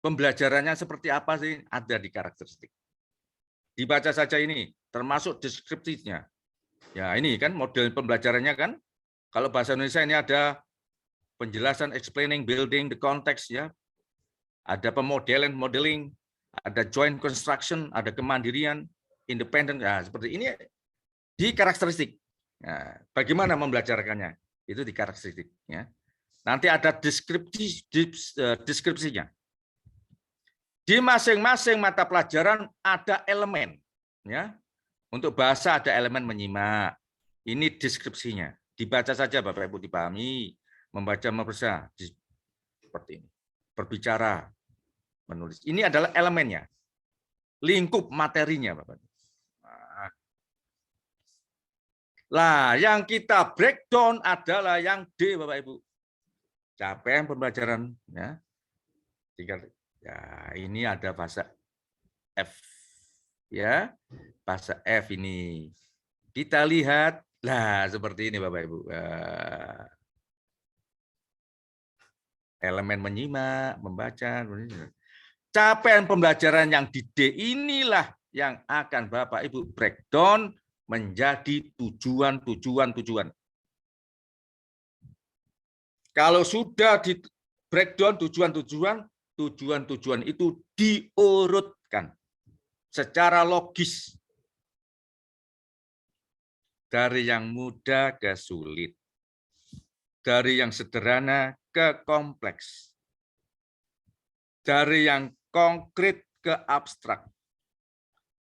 pembelajarannya seperti apa sih, ada di karakteristik. Dibaca saja ini, termasuk deskripsinya. Ya, ini kan model pembelajarannya kan. Kalau bahasa Indonesia ini ada penjelasan, explaining, building, the context, ya. Ada pemodelan, modeling, ada joint construction, ada kemandirian, independent, ya, seperti ini di karakteristik. Nah, bagaimana membelajarkannya? Itu di karakteristik. Ya. Nanti ada deskripsinya. Di masing-masing mata pelajaran ada elemen. Ya. Untuk bahasa ada elemen menyimak. Ini deskripsinya. Dibaca saja Bapak Ibu, dipahami. Membaca, membaca. Seperti ini. Berbicara, menulis. Ini adalah elemennya. Lingkup materinya Bapak. Nah, yang kita breakdown adalah yang D Bapak Ibu. Capaian pembelajaran. Ya. Ya, ini ada bahasa F. Ya, bahasa F ini. Kita lihat, lah seperti ini Bapak Ibu. Elemen menyimak, membaca. Capaian pembelajaran yang di D inilah yang akan Bapak Ibu breakdown menjadi tujuan. Kalau sudah di breakdown tujuan itu diurutkan secara logis dari yang mudah ke sulit, dari yang sederhana ke kompleks, dari yang konkret ke abstrak,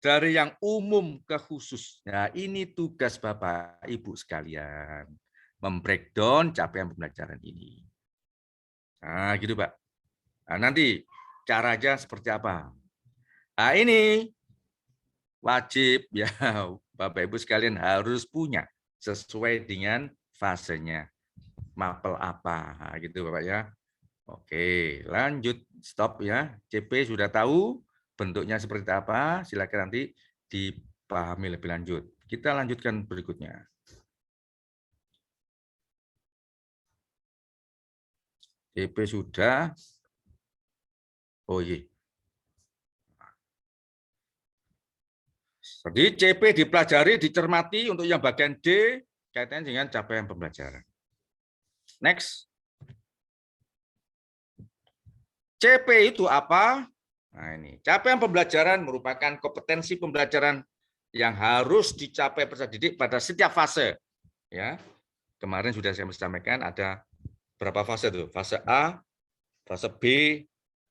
dari yang umum ke khusus. Nah, ini tugas Bapak Ibu sekalian, membreakdown capaian pembelajaran ini. Nah, gitu Pak. Nah, nanti caranya seperti apa? Nah, ini wajib ya Bapak Ibu sekalian harus punya sesuai dengan fasenya. Mapel apa gitu Bapak ya. Oke, lanjut, stop ya. CP sudah tahu bentuknya seperti apa, silakan nanti dipahami lebih lanjut. Kita lanjutkan berikutnya. CP sudah. Oh iya. Jadi CP dipelajari, dicermati untuk yang bagian D kaitannya dengan capaian pembelajaran. Next. CP itu apa? Nah ini, capaian pembelajaran merupakan kompetensi pembelajaran yang harus dicapai peserta didik pada setiap fase. Ya, kemarin sudah saya sampaikan ada berapa fase tuh? Fase A, fase B,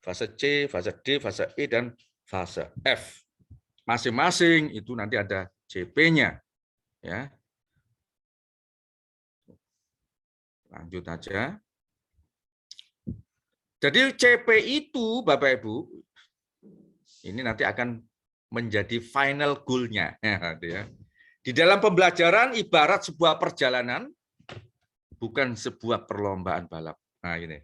fase C, fase D, fase E, dan fase F. Masing-masing itu nanti ada CP-nya. Ya. Lanjut aja. Jadi CP itu, Bapak Ibu, ini nanti akan menjadi final goal-nya. Ya. Di dalam pembelajaran ibarat sebuah perjalanan, bukan sebuah perlombaan balap. Nah, ini.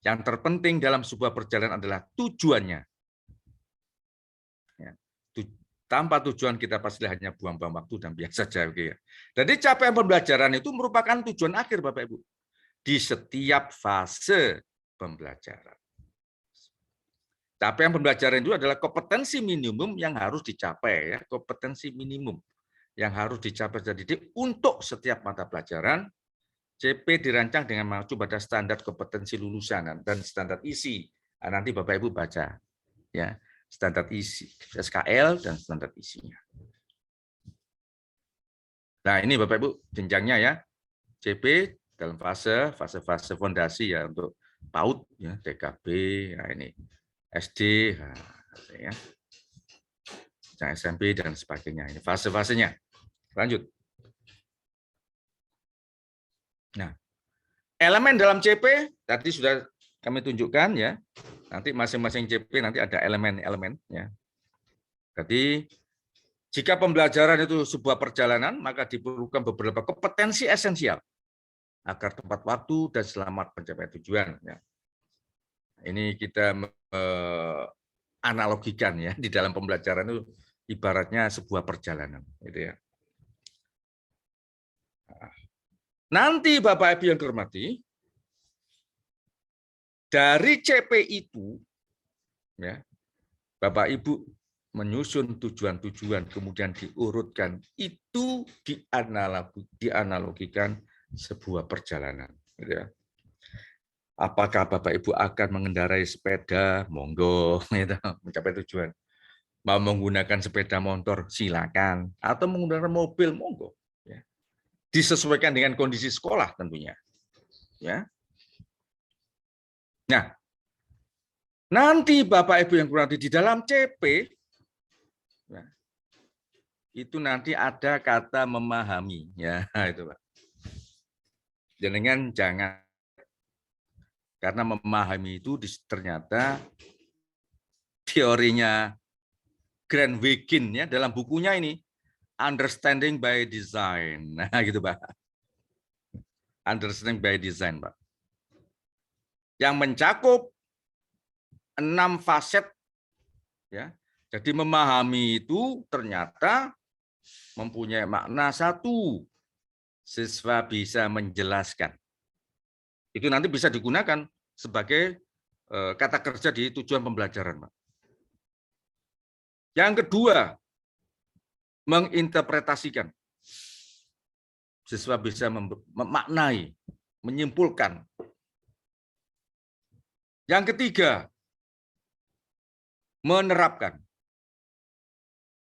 Yang terpenting dalam sebuah perjalanan adalah tujuannya. Ya. Tanpa tujuan kita pasti hanya buang-buang waktu dan biasa saja. Ya. Jadi capaian pembelajaran itu merupakan tujuan akhir, Bapak Ibu. Di setiap fase pembelajaran. Capaian pembelajaran itu adalah kompetensi minimum yang harus dicapai, ya, kompetensi minimum yang harus dicapai didik untuk setiap mata pelajaran. CP dirancang dengan mengacu pada standar kompetensi lulusan dan standar isi. Nah, nanti Bapak Ibu baca. Ya, standar isi SKL dan standar isinya. Nah, ini Bapak Ibu jenjangnya ya. CP dalam fase fondasi ya untuk PAUD ya, TKB, nah ini SD, nah, ya. SMP dan sebagainya. Ini fase-fasenya. Lanjut. Nah, elemen dalam CP tadi sudah kami tunjukkan ya. Nanti masing-masing CP nanti ada elemen-elemen ya. Jadi jika pembelajaran itu sebuah perjalanan, maka diperlukan beberapa kompetensi esensial agar tepat waktu dan selamat mencapai tujuan. Ya. Ini kita analogikan ya di dalam pembelajaran itu ibaratnya sebuah perjalanan, gitu ya. Nanti Bapak Ibu yang dihormati, dari CP itu, ya, Bapak Ibu menyusun tujuan-tujuan, kemudian diurutkan, itu dianalogikan sebuah perjalanan. Gitu ya. Apakah Bapak Ibu akan mengendarai sepeda, monggo, gitu, mencapai tujuan. Mau menggunakan sepeda motor, silakan. Atau menggunakan mobil, monggo. Ya. Disesuaikan dengan kondisi sekolah tentunya. Ya. Nah, nanti Bapak Ibu yang kurang di dalam CP, ya, itu nanti ada kata memahami, ya itu Pak. Jangan karena memahami itu ternyata teorinya Grant Wiggin ya dalam bukunya ini Understanding by Design, nah gitu Pak. Understanding by Design Pak. Yang mencakup 6 faset ya. Jadi memahami itu ternyata mempunyai makna satu, siswa bisa menjelaskan. Itu nanti bisa digunakan sebagai kata kerja di tujuan pembelajaran, Pak. Yang kedua, menginterpretasikan. Siswa bisa memaknai, menyimpulkan. Yang ketiga, menerapkan.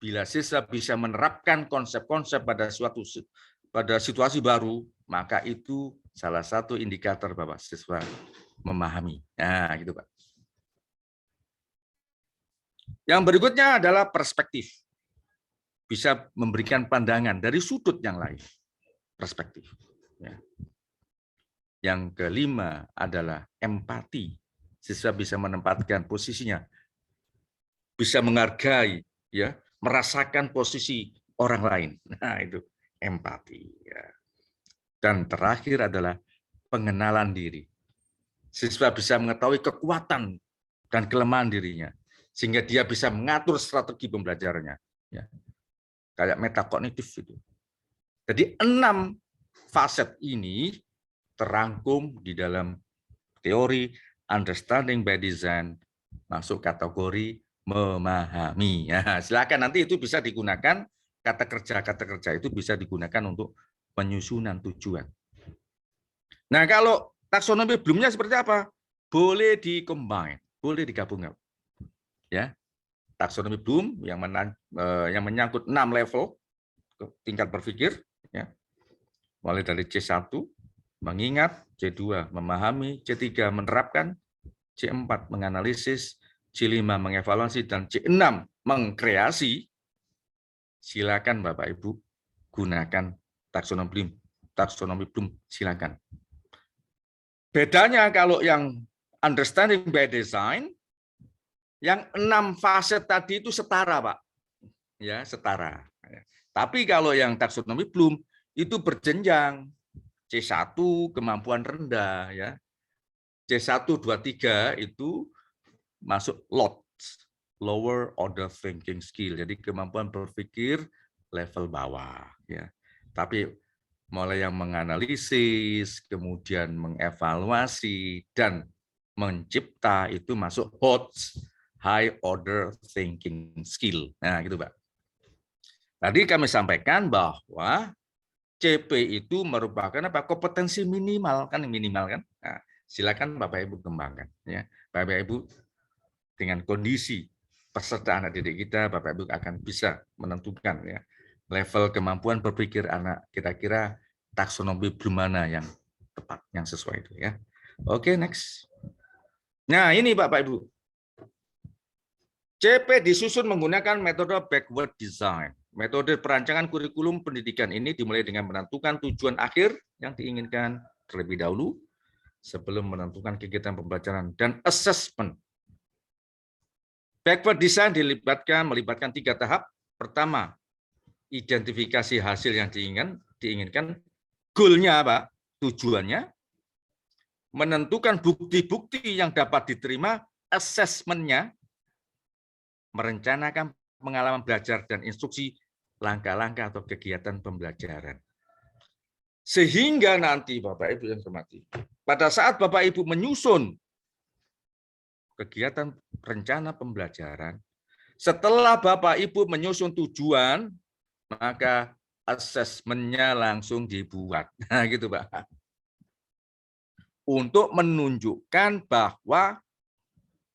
Bila siswa bisa menerapkan konsep-konsep pada situasi baru, maka itu salah satu indikator bahwa siswa memahami. Nah, gitu Pak. Yang berikutnya adalah perspektif. Bisa memberikan pandangan dari sudut yang lain. Perspektif. Ya. Yang kelima adalah empati. Siswa bisa menempatkan posisinya. Bisa menghargai, ya, merasakan posisi orang lain. Nah, itu empati. Ya. Dan terakhir adalah pengenalan diri. Siswa bisa mengetahui kekuatan dan kelemahan dirinya, sehingga dia bisa mengatur strategi pembelajarannya. Ya. Kayak metakognitif itu. Jadi 6 faset ini terangkum di dalam teori Understanding by Design, masuk kategori memahami. Ya, silakan nanti itu bisa digunakan kata kerja itu bisa digunakan untuk penyusunan tujuan. Nah, kalau taksonomi Bloom-nya seperti apa? Boleh di-combine, boleh digabungkan. Ya. Taksonomi Bloom yang menyangkut 6 level tingkat berpikir, ya. Mulai dari C1 mengingat, C2 memahami, C3 menerapkan, C4 menganalisis, C5 mengevaluasi, dan C6 mengkreasi. Silakan Bapak Ibu gunakan taksonomi Bloom, silakan. Bedanya kalau yang Understanding by Design, yang 6 fase tadi itu setara, Pak. Ya, setara. Tapi kalau yang taksonomi Bloom itu berjenjang. C1 kemampuan rendah, ya. C1, 2, 3 itu masuk lower order thinking skill. Jadi kemampuan berpikir level bawah, ya. Tapi mulai yang menganalisis, kemudian mengevaluasi dan mencipta itu masuk high order thinking skill. Nah, gitu, Pak. Tadi kami sampaikan bahwa CP itu merupakan apa? Kompetensi minimal kan, Nah, silakan Bapak Ibu kembangkan, ya. Bapak Ibu dengan kondisi peserta anak didik kita, Bapak Ibu akan bisa menentukan ya level kemampuan berpikir anak, kira-kira taksonomi belum mana yang tepat, yang sesuai itu ya. Oke, next. Nah, ini Bapak Ibu. CP disusun menggunakan metode backward design. Metode perancangan kurikulum pendidikan ini dimulai dengan menentukan tujuan akhir yang diinginkan terlebih dahulu sebelum menentukan kegiatan pembelajaran dan assessment. Backward design melibatkan 3 tahap. Pertama, identifikasi hasil yang diinginkan, goalnya apa? Tujuannya, menentukan bukti-bukti yang dapat diterima, assessment-nya, merencanakan pengalaman belajar dan instruksi langkah-langkah atau kegiatan pembelajaran. Sehingga nanti Bapak Ibu yang hormati, pada saat Bapak Ibu menyusun kegiatan rencana pembelajaran, setelah Bapak Ibu menyusun tujuan, maka asesmennya langsung dibuat. Nah, gitu, Pak. Untuk menunjukkan bahwa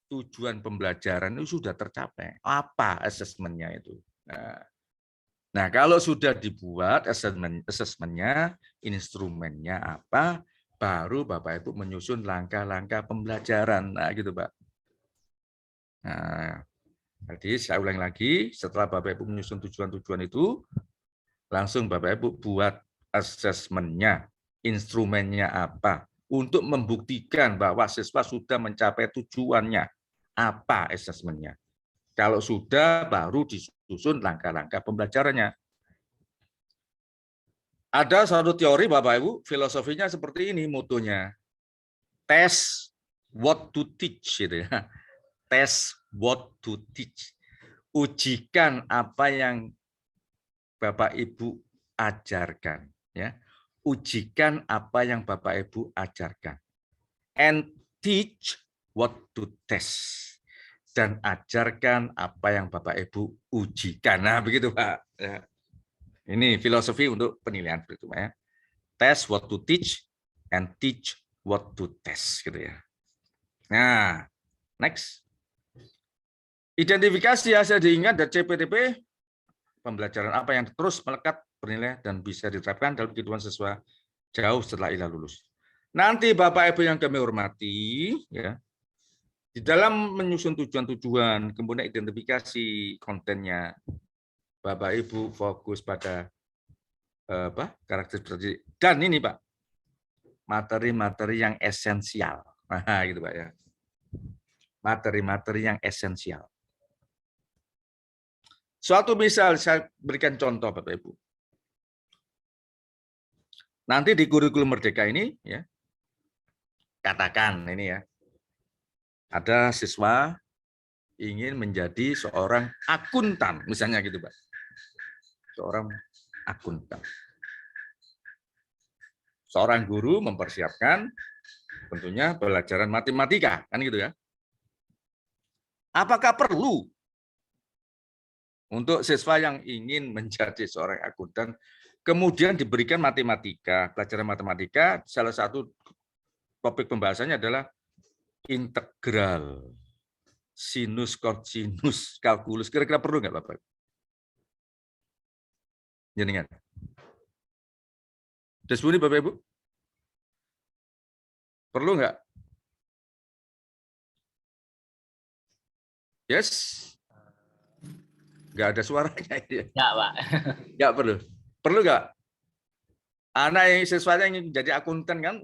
tujuan pembelajaran itu sudah tercapai. Apa asesmennya itu? Nah, kalau sudah dibuat asesmennya, instrumennya apa, baru Bapak Ibu menyusun langkah-langkah pembelajaran. Nah, gitu, Pak. Nah, jadi saya ulang lagi, setelah Bapak Ibu menyusun tujuan-tujuan itu, langsung Bapak Ibu buat asesmennya, instrumennya apa, untuk membuktikan bahwa siswa sudah mencapai tujuannya. Apa asesmennya? Kalau sudah, baru disusun langkah-langkah pembelajarannya. Ada satu teori, Bapak Ibu, filosofinya seperti ini, motonya. Test what to teach. Gitu ya. Test what to teach. Ujikan apa yang Bapak Ibu ajarkan. Ya. Ujikan apa yang Bapak Ibu ajarkan. And teach what to test. Dan ajarkan apa yang Bapak Ibu ujikan. Nah, begitu Pak. Ya. Ini filosofi untuk penilaian itu ya. Test what to teach and teach what to test gitu ya. Nah, next. Identifikasi hasil diingat dari CPTP, pembelajaran apa yang terus melekat, bernilai dan bisa diterapkan dalam kehidupan siswa jauh setelah Ila lulus. Nanti Bapak Ibu yang kami hormati, ya, di dalam menyusun tujuan-tujuan, kemudian identifikasi kontennya, Bapak Ibu fokus pada karakteristik dan ini Pak, materi-materi yang esensial. Nah, gitu Pak ya. Materi-materi yang esensial. Suatu misal saya berikan contoh Bapak Ibu. Nanti di kurikulum Merdeka ini ya, katakan ini ya, ada siswa ingin menjadi seorang akuntan, misalnya gitu Pak. Seorang akuntan. Seorang guru mempersiapkan tentunya pelajaran matematika, kan gitu ya. Apakah perlu untuk siswa yang ingin menjadi seorang akuntan kemudian diberikan matematika, pelajaran matematika, salah satu topik pembahasannya adalah integral, sinus, kosinus, kalkulus. Kira-kira perlu nggak Bapak? Jenengan. Desbuni Bapak Ibu? Perlu nggak? Yes? Nggak ada suaranya. Enggak, Pak. Nggak perlu. Perlu nggak? Anak yang siswanya ingin jadi akuntan kan?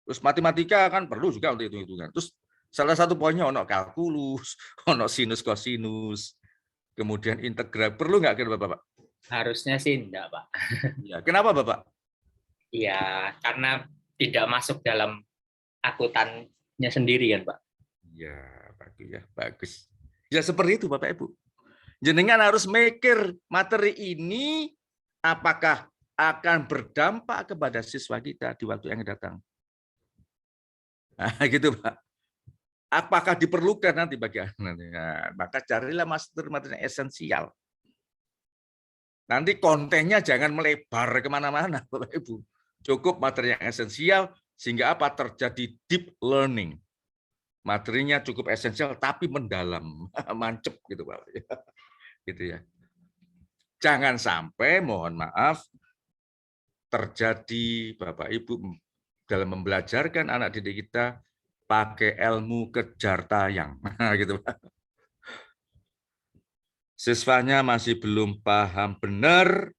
Terus matematika kan perlu juga untuk hitung-hitungan. Terus salah satu poinnya ono kalkulus, ono sinus kosinus, kemudian integral. Perlu nggak kira Bapak? Harusnya sih enggak, Pak. Ya, kenapa Bapak? Iya, karena tidak masuk dalam akuntannya sendiri kan, Pak. Ya, bagus ya, bagus. Ya seperti itu Bapak Ibu. Jenengan harus mikir materi ini apakah akan berdampak kepada siswa kita di waktu yang datang. Nah, gitu Pak. Apakah diperlukan nanti bagi anak? Nah, maka carilah materi-materi yang esensial. Nanti kontennya jangan melebar kemana-mana, Bapak Ibu. Cukup materi yang esensial, sehingga apa? Terjadi deep learning. Materinya cukup esensial tapi mendalam, mancep gitu Pak. Gitu ya. Jangan sampai, mohon maaf, terjadi Bapak Ibu dalam membelajarkan anak didik kita pakai ilmu kejar tayang, gitu Pak. Siswanya masih belum paham benar,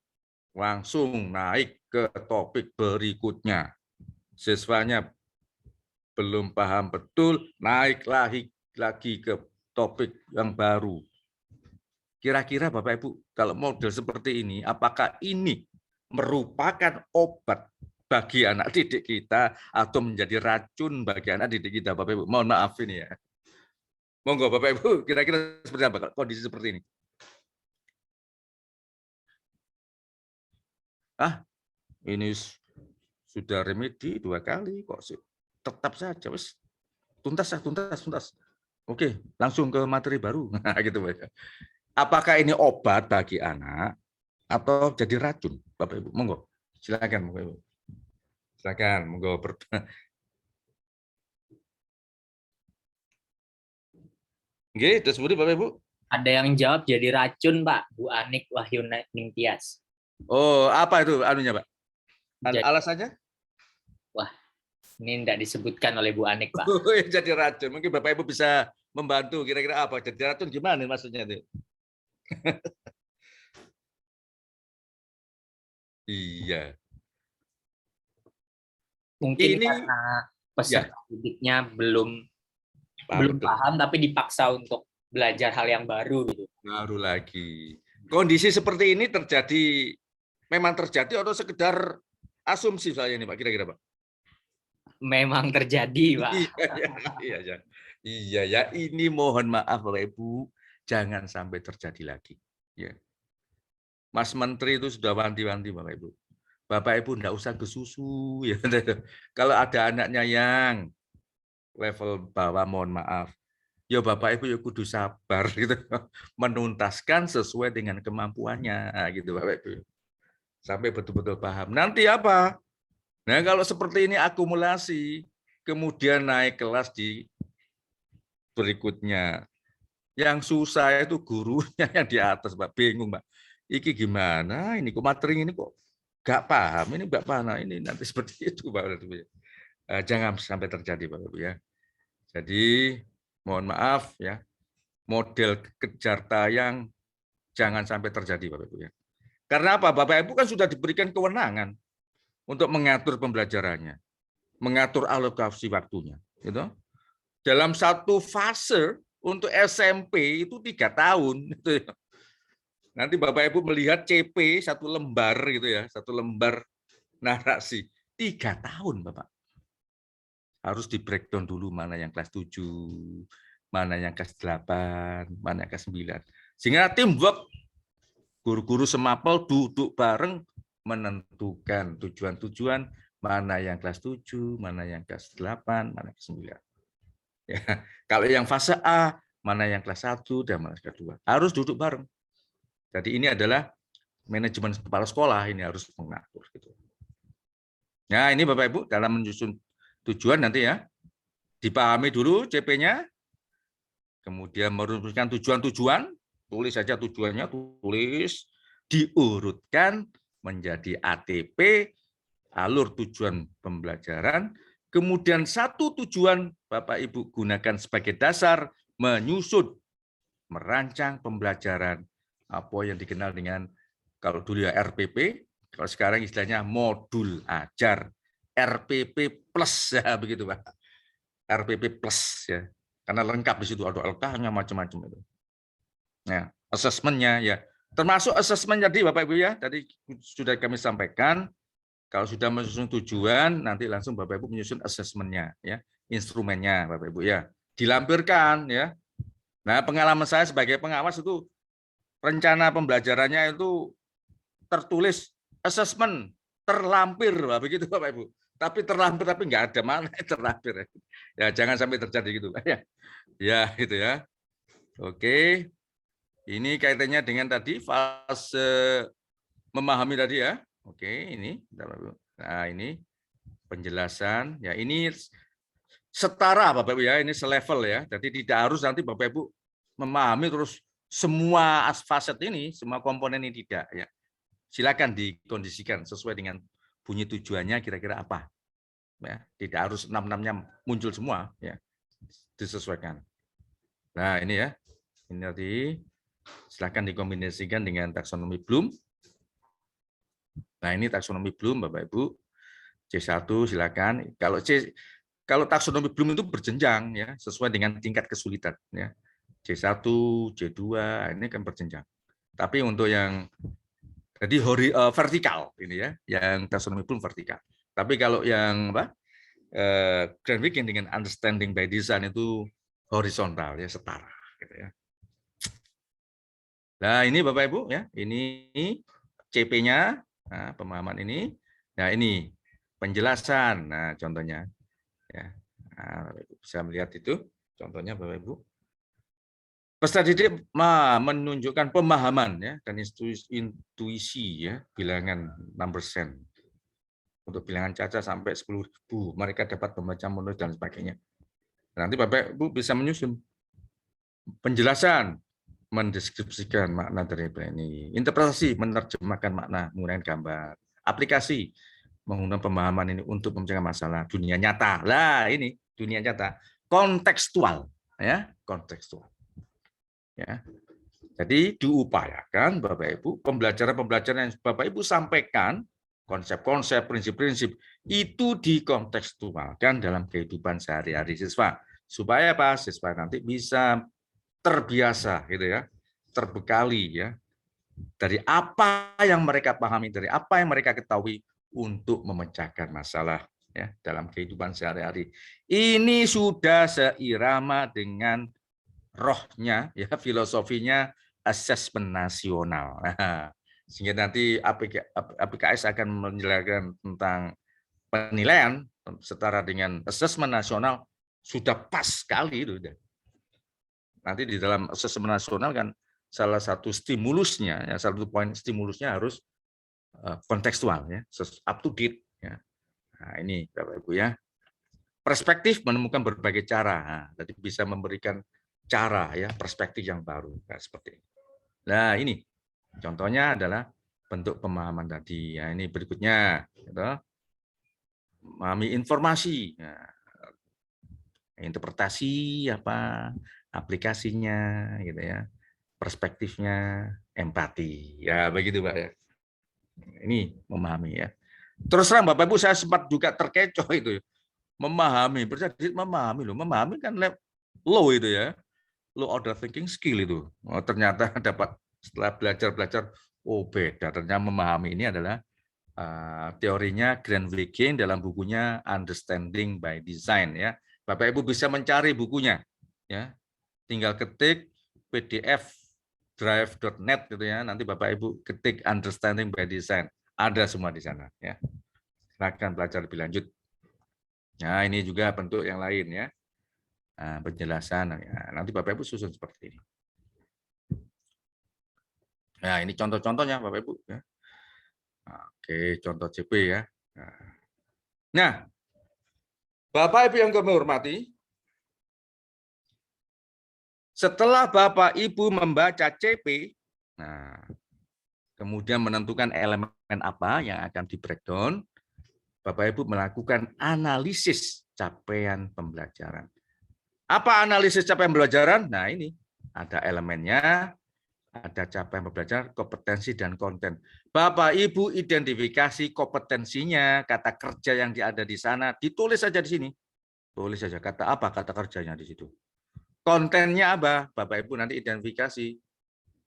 langsung naik ke topik berikutnya. Siswanya belum paham betul, naik lagi ke topik yang baru. Kira-kira Bapak Ibu, kalau model seperti ini, apakah ini merupakan obat bagi anak didik kita atau menjadi racun bagi anak didik kita, Bapak Ibu? Mohon maaf ini ya. Monggo Bapak Ibu, kira-kira seperti apa kondisi seperti ini? Ini sudah remedi 2 kali kok tetap saja wes tuntas. Oke, langsung ke materi baru. Nah, gitu Pak. Apakah ini obat bagi anak atau jadi racun, Bapak Ibu? Monggo. Silakan Bapak Ibu. Silakan, monggo. Oke, terus budi Bapak Ibu. Ada yang jawab jadi racun, Pak. Bu Anik Wahyu Ningtyas. Oh, apa itu anunya, Pak? Jadi- Alasannya? Ini tidak disebutkan oleh Bu Anik, Pak. Jadi racun. Mungkin Bapak Ibu bisa membantu kira-kira apa? Jadi racun gimana maksudnya itu? Iya. Mungkin Ini- karena peserta didiknya belum paham, tapi dipaksa untuk belajar hal yang baru gitu. Baru lagi. Kondisi seperti ini memang terjadi atau sekedar asumsi saya ini Pak, kira-kira Pak? Memang terjadi, Pak. Iya ya, ini mohon maaf Bapak Ibu, jangan sampai terjadi lagi. Ya. Mas Menteri itu sudah wanti-wanti Bapak Ibu. Bapak Ibu enggak usah kesusu ya. Kalau ada anaknya yang level bawah, mohon maaf. Ya Bapak Ibu ya kudu sabar gitu. Menuntaskan sesuai dengan kemampuannya gitu Bapak Ibu. Sampai betul-betul paham. Nanti apa? Nah, kalau seperti ini akumulasi, kemudian naik kelas di berikutnya. Yang susah itu gurunya yang di atas, Pak. Bingung, Pak. Iki gimana? Ini kok materi ini kok nggak paham, ini nggak paham. Nah, ini nanti seperti itu, Pak. Jangan sampai terjadi, Pak Ibu ya. Jadi, mohon maaf ya, model kejar tayang jangan sampai terjadi, Bapak Ibu ya. Karena apa? Bapak Ibu kan sudah diberikan kewenangan untuk mengatur pembelajarannya, mengatur alokasi waktunya. Gitu. Dalam satu fase untuk SMP itu 3 tahun. Gitu. Nanti Bapak Ibu melihat CP 1 lembar gitu ya, 1 lembar narasi 3 tahun Bapak. Harus di breakdown dulu mana yang kelas 7, mana yang kelas 8, mana yang kelas 9. Sehingga teamwork, guru-guru semapel duduk bareng menentukan tujuan-tujuan mana yang kelas 7, mana yang kelas 8, mana kelas 9. Ya, kalau yang fase A, mana yang kelas 1 dan mana kelas 2. Harus duduk bareng. Jadi ini adalah manajemen kepala sekolah ini harus mengatur gitu. Nah, ini Bapak Ibu dalam menyusun tujuan nanti ya. Dipahami dulu CP-nya. Kemudian merumuskan tujuan-tujuan, tulis saja tujuannya, tulis, diurutkan menjadi ATP, alur tujuan pembelajaran, kemudian satu tujuan Bapak Ibu gunakan sebagai dasar menyusun, merancang pembelajaran, apa yang dikenal dengan, kalau dulu ya RPP, kalau sekarang istilahnya modul ajar, RPP plus ya begitu Pak, RPP plus ya. Karena lengkap di situ, ada LK-nya macam-macam itu. Nah, asesmennya ya, termasuk asesmen tadi Bapak Ibu ya, tadi sudah kami sampaikan, kalau sudah menyusun tujuan, nanti langsung Bapak Ibu menyusun asesmennya ya, instrumennya Bapak Ibu ya, dilampirkan ya. Nah, pengalaman saya sebagai pengawas itu rencana pembelajarannya itu tertulis asesmen terlampir, begitu Bapak Ibu. Tapi terlampir tapi nggak ada mana terlampir. Ya jangan sampai terjadi gitu ya. Ya itu ya. Oke. Ini kaitannya dengan tadi fase memahami tadi ya. Oke, ini. Nah, ini penjelasan. Ya ini setara Bapak Ibu ya, ini selevel ya. Jadi tidak harus nanti Bapak Ibu memahami terus semua faset ini, semua komponen ini tidak ya. Silakan dikondisikan sesuai dengan bunyi tujuannya kira-kira apa. Ya, tidak harus 6-6-nya muncul semua ya. Disesuaikan. Nah, ini ya. Ini tadi silakan dikombinasikan dengan taksonomi Bloom. Nah, ini taksonomi Bloom Bapak Ibu. C1 silakan. Kalau taksonomi Bloom itu berjenjang ya, sesuai dengan tingkat kesulitan ya. C1, C2 ini kan berjenjang. Tapi untuk yang jadi vertikal ini ya, yang taksonomi Bloom vertikal. Tapi kalau yang Grand Weekend dengan understanding by design itu horizontal ya, setara gitu ya. Nah, ini Bapak Ibu ya, ini CP-nya, nah, pemahaman ini. Nah, ini penjelasan. Nah, contohnya ya. Nah, bisa melihat itu contohnya Bapak Ibu. Peserta didik menunjukkan pemahaman ya dan intuisi ya, bilangan numbers sense. Untuk bilangan caca sampai 10.000, mereka dapat membaca, menulis dan sebagainya. Nanti Bapak Ibu bisa menyusun penjelasan, mendeskripsikan makna dari ini, interpretasi, menerjemahkan makna menggunakan gambar, aplikasi, menggunakan pemahaman ini untuk memecahkan masalah dunia nyata. Lah ini dunia nyata, kontekstual, ya kontekstual. Ya, jadi diupayakan Bapak Ibu pembelajaran-pembelajaran yang Bapak Ibu sampaikan, konsep-konsep, prinsip-prinsip itu dikontekstualkan dalam kehidupan sehari-hari siswa, supaya apa? Siswa nanti bisa terbiasa gitu ya, terbekali ya dari apa yang mereka pahami, dari apa yang mereka ketahui untuk memecahkan masalah ya dalam kehidupan sehari-hari. Ini sudah seirama dengan rohnya ya, filosofinya asesmen nasional. Nah, sehingga nanti APKS akan menjelaskan tentang penilaian setara dengan asesmen nasional sudah pas sekali itu. Nanti di dalam asesmen nasional kan salah satu stimulusnya, ya, salah satu poin stimulusnya harus kontekstual, ya, up to date. Ya. Nah, ini Bapak Ibu ya, perspektif menemukan berbagai cara, nah, jadi bisa memberikan cara ya perspektif yang baru, nah, seperti ini. Nah ini contohnya adalah bentuk pemahaman tadi. Ya, ini berikutnya, gitu. Memahami informasi, ya. Interpretasi apa, aplikasinya, gitu ya, perspektifnya, empati, ya begitu Pak ya. Ini memahami ya. Terus terang Bapak Ibu, saya sempat juga terkecoh itu, memahami, memahami kan low itu ya, low order thinking skill itu. Oh, ternyata dapat setelah belajar, oh beda. Ternyata memahami ini adalah teorinya Grand Weekend dalam bukunya Understanding by Design ya. Bapak Ibu bisa mencari bukunya ya. Tinggal ketik PDF drive.net gitu ya. Nanti Bapak Ibu ketik Understanding by Design. Ada semua di sana ya. Silakan belajar lebih lanjut. Nah, ini juga bentuk yang lain ya. Nah, penjelasan ya. Nanti Bapak Ibu susun seperti ini. Nah, ini contoh-contohnya Bapak Ibu ya. Oke, contoh CP ya. Nah, Bapak Ibu yang kami hormati, setelah Bapak Ibu membaca CP, nah, kemudian menentukan elemen apa yang akan di breakdown, Bapak Ibu melakukan analisis capaian pembelajaran. Apa analisis capaian pembelajaran? Nah, ini ada elemennya, ada capaian pembelajaran, kompetensi, dan konten. Bapak Ibu identifikasi kompetensinya, kata kerja yang ada di sana, ditulis saja di sini. Tulis saja kata apa kata kerjanya di situ. Kontennya apa? Bapak Ibu nanti identifikasi.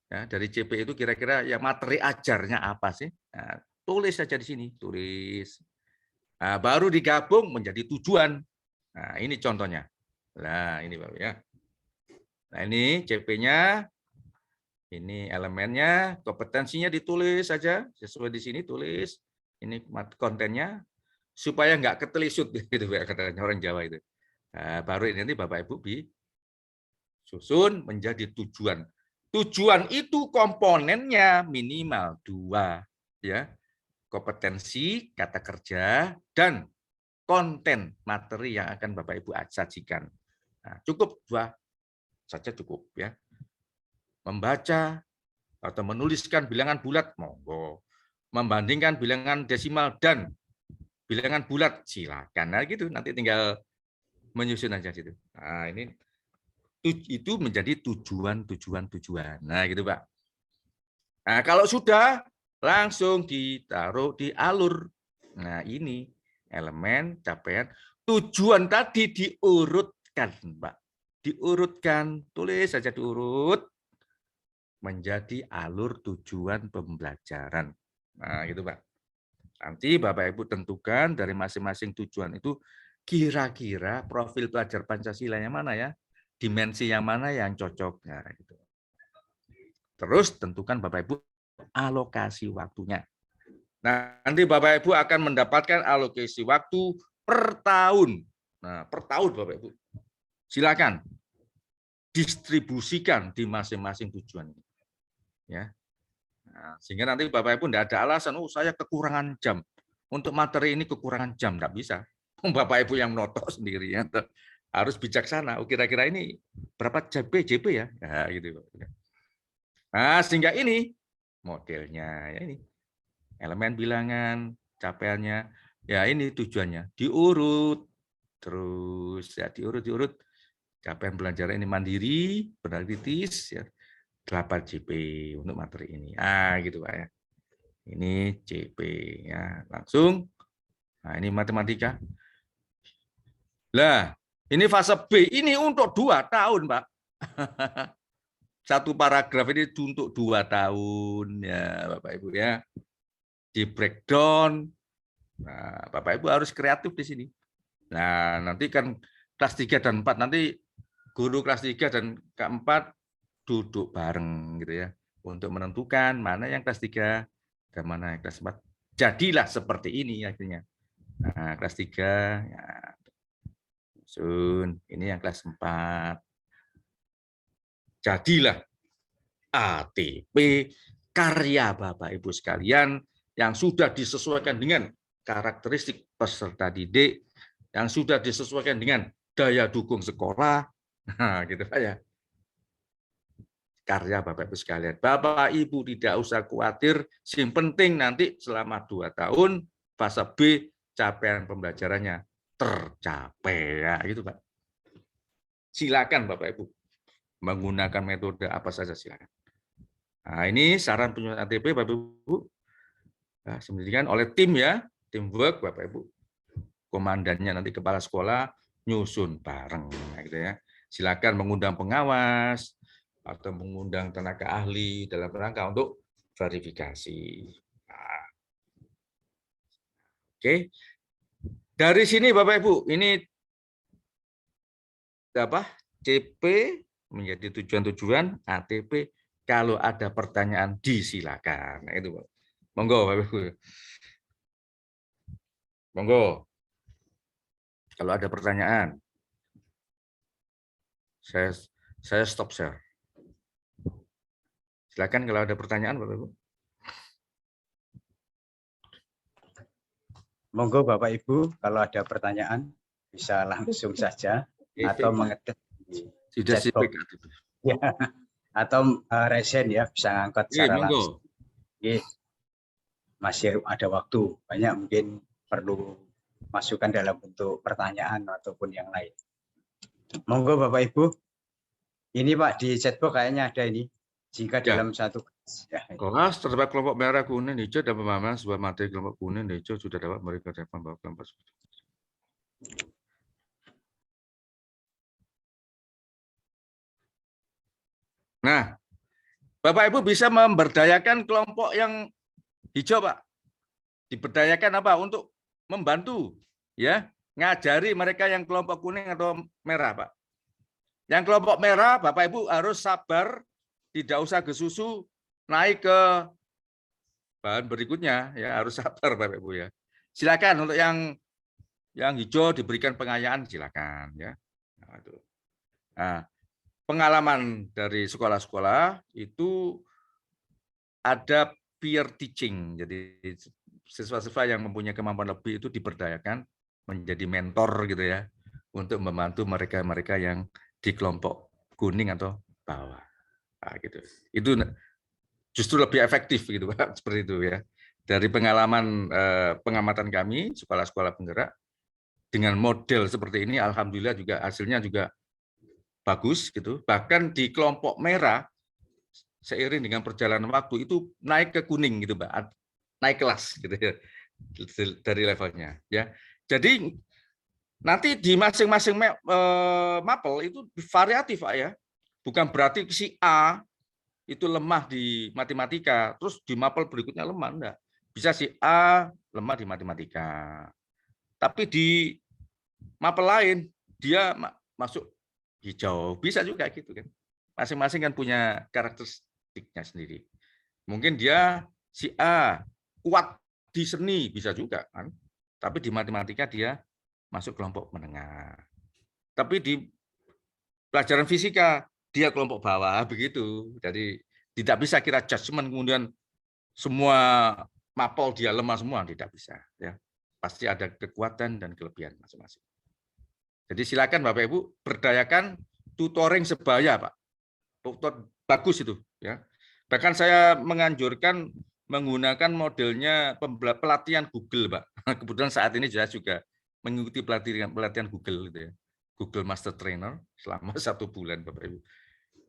Ya, dari CP itu kira-kira ya materi ajarnya apa sih? Nah, tulis saja di sini, tulis. Nah, baru digabung menjadi tujuan. Nah, ini contohnya. Nah, ini Bapak ya. Nah, ini CP-nya. Ini elemennya, kompetensinya ditulis saja sesuai di sini, tulis. Ini kontennya supaya nggak ketelisut gitu katanya orang Jawa itu. Nah, baru ini nanti Bapak Ibu susun menjadi tujuan. Tujuan itu komponennya minimal 2 ya. Kompetensi, kata kerja, dan konten materi yang akan Bapak Ibu sajikan. Nah, cukup 2 saja cukup ya. Membaca atau menuliskan bilangan bulat, monggo. Membandingkan bilangan desimal dan bilangan bulat, silakan. Nah, gitu nanti tinggal menyusun aja situ. Nah, ini itu menjadi tujuan. Nah, gitu, Pak. Nah, kalau sudah langsung ditaruh di alur. Nah, ini elemen capaian tujuan tadi diurutkan, Pak. Diurutkan, tulis saja diurut menjadi alur tujuan pembelajaran. Nah, gitu, Pak. Nanti Bapak Ibu tentukan dari masing-masing tujuan itu kira-kira profil pelajar Pancasila yang mana ya, dimensi yang mana yang cocok. Nah, gitu. Terus tentukan Bapak Ibu alokasi waktunya. Nah, nanti Bapak Ibu akan mendapatkan alokasi waktu per tahun. Nah, per tahun Bapak Ibu. Silakan distribusikan di masing-masing tujuan. Ya. Nah, sehingga nanti Bapak Ibu tidak ada alasan, oh saya kekurangan jam. Untuk materi ini kekurangan jam, tidak bisa. Bapak Ibu yang notok sendiri ya. Harus bijaksana. Oh, kira-kira ini berapa JP ya? Nah, gitu. Nah, sehingga ini modelnya ya ini. Elemen bilangan, capaiannya, ya ini tujuannya. Diurut terus ya diurut. Capaian belajar ini mandiri, benar kritis ya. 8 CP untuk materi ini. Ah, gitu Pak ya. Ini CP ya, langsung. Nah, ini matematika. Lah, ini fase B ini untuk 2 tahun, Pak. Satu paragraf ini untuk 2 tahun ya, Bapak Ibu ya. Di breakdown. Nah, Bapak Ibu harus kreatif di sini. Nah, nanti kan kelas 3 dan 4 nanti guru kelas 3 dan keempat duduk bareng gitu ya untuk menentukan mana yang kelas 3 dan mana yang kelas 4. Jadilah seperti ini akhirnya. Nah, kelas 3 ya. Ini yang kelas 4. Jadilah ATP karya Bapak Ibu sekalian yang sudah disesuaikan dengan karakteristik peserta didik, yang sudah disesuaikan dengan daya dukung sekolah. Nah, gitu Pak ya. Karya Bapak Ibu sekalian. Bapak Ibu tidak usah khawatir, yang penting nanti selama 2 tahun fase B capaian pembelajarannya tercapai ya gitu Pak. Silakan Bapak Ibu menggunakan metode apa saja silakan. Nah, ini saran penyusunan ATP Bapak Ibu. Nah, semedikan oleh tim ya, teamwork Bapak Ibu. Komandannya nanti kepala sekolah nyusun bareng gitu ya. Silakan mengundang pengawas atau mengundang tenaga ahli dalam rangka untuk verifikasi. Nah. Oke. Dari sini Bapak Ibu, ini apa? CP menjadi tujuan-tujuan, ATP kalau ada pertanyaan disilakan. Nah, itu monggo Bapak Ibu. Monggo. Kalau ada pertanyaan, saya stop share. Silakan kalau ada pertanyaan, Bapak Ibu. Monggo Bapak Ibu, kalau ada pertanyaan bisa langsung saja atau mengetik di chat box. Ya, atau resen ya bisa ngangkat secara langsung. Masih ada waktu, banyak mungkin perlu masukan dalam bentuk pertanyaan ataupun yang lain. Monggo Bapak Ibu. Ini Pak di chat box kayaknya ada ini. Jika dalam satu kelas terdapat kelompok merah, kuning, hijau dan pemahaman sebuah materi kelompok kuning, hijau sudah dapat mereka dapat bahwa kelompok. Nah, Bapak Ibu bisa memberdayakan kelompok yang hijau, Pak. Diberdayakan apa? Untuk membantu ya, ngajari mereka yang kelompok kuning atau merah, Pak. Yang kelompok merah, Bapak Ibu harus sabar, tidak usah gesusu, naik ke bahan berikutnya ya, harus sabar Bapak Ibu ya. Silakan untuk yang hijau diberikan pengayaan, silakan ya. Nah, pengalaman dari sekolah-sekolah itu ada peer teaching. Jadi siswa-siswa yang mempunyai kemampuan lebih itu diberdayakan menjadi mentor gitu ya untuk membantu mereka-mereka yang di kelompok kuning atau bawah. Nah, gitu. Itu justru lebih efektif gitu Pak, seperti itu ya. Dari pengalaman pengamatan kami sekolah-sekolah penggerak dengan model seperti ini, alhamdulillah juga hasilnya juga bagus gitu. Bahkan di kelompok merah seiring dengan perjalanan waktu itu naik ke kuning gitu Pak, naik kelas gitu ya dari levelnya ya. Jadi nanti di masing-masing mapel itu variatif Pak ya. Bukan berarti si A itu lemah di matematika, terus di mapel berikutnya lemah, enggak. Bisa si A lemah di matematika. Tapi di mapel lain dia masuk hijau, bisa juga gitu kan. Masing-masing kan punya karakteristiknya sendiri. Mungkin dia si A kuat di seni, bisa juga kan. Tapi di matematika dia masuk kelompok menengah. Tapi di pelajaran fisika dia kelompok bawah begitu. Jadi tidak bisa kita judgement kemudian semua mapel dia lemah semua, tidak bisa ya. Pasti ada kekuatan dan kelebihan masing-masing. Jadi silakan Bapak Ibu berdayakan tutoring sebaya Pak. Tutor bagus itu ya. Bahkan saya menganjurkan menggunakan modelnya pelatihan Google Pak. Kebetulan saat ini saya juga mengikuti pelatihan Google gitu ya. Google Master Trainer selama 1 bulan Bapak Ibu.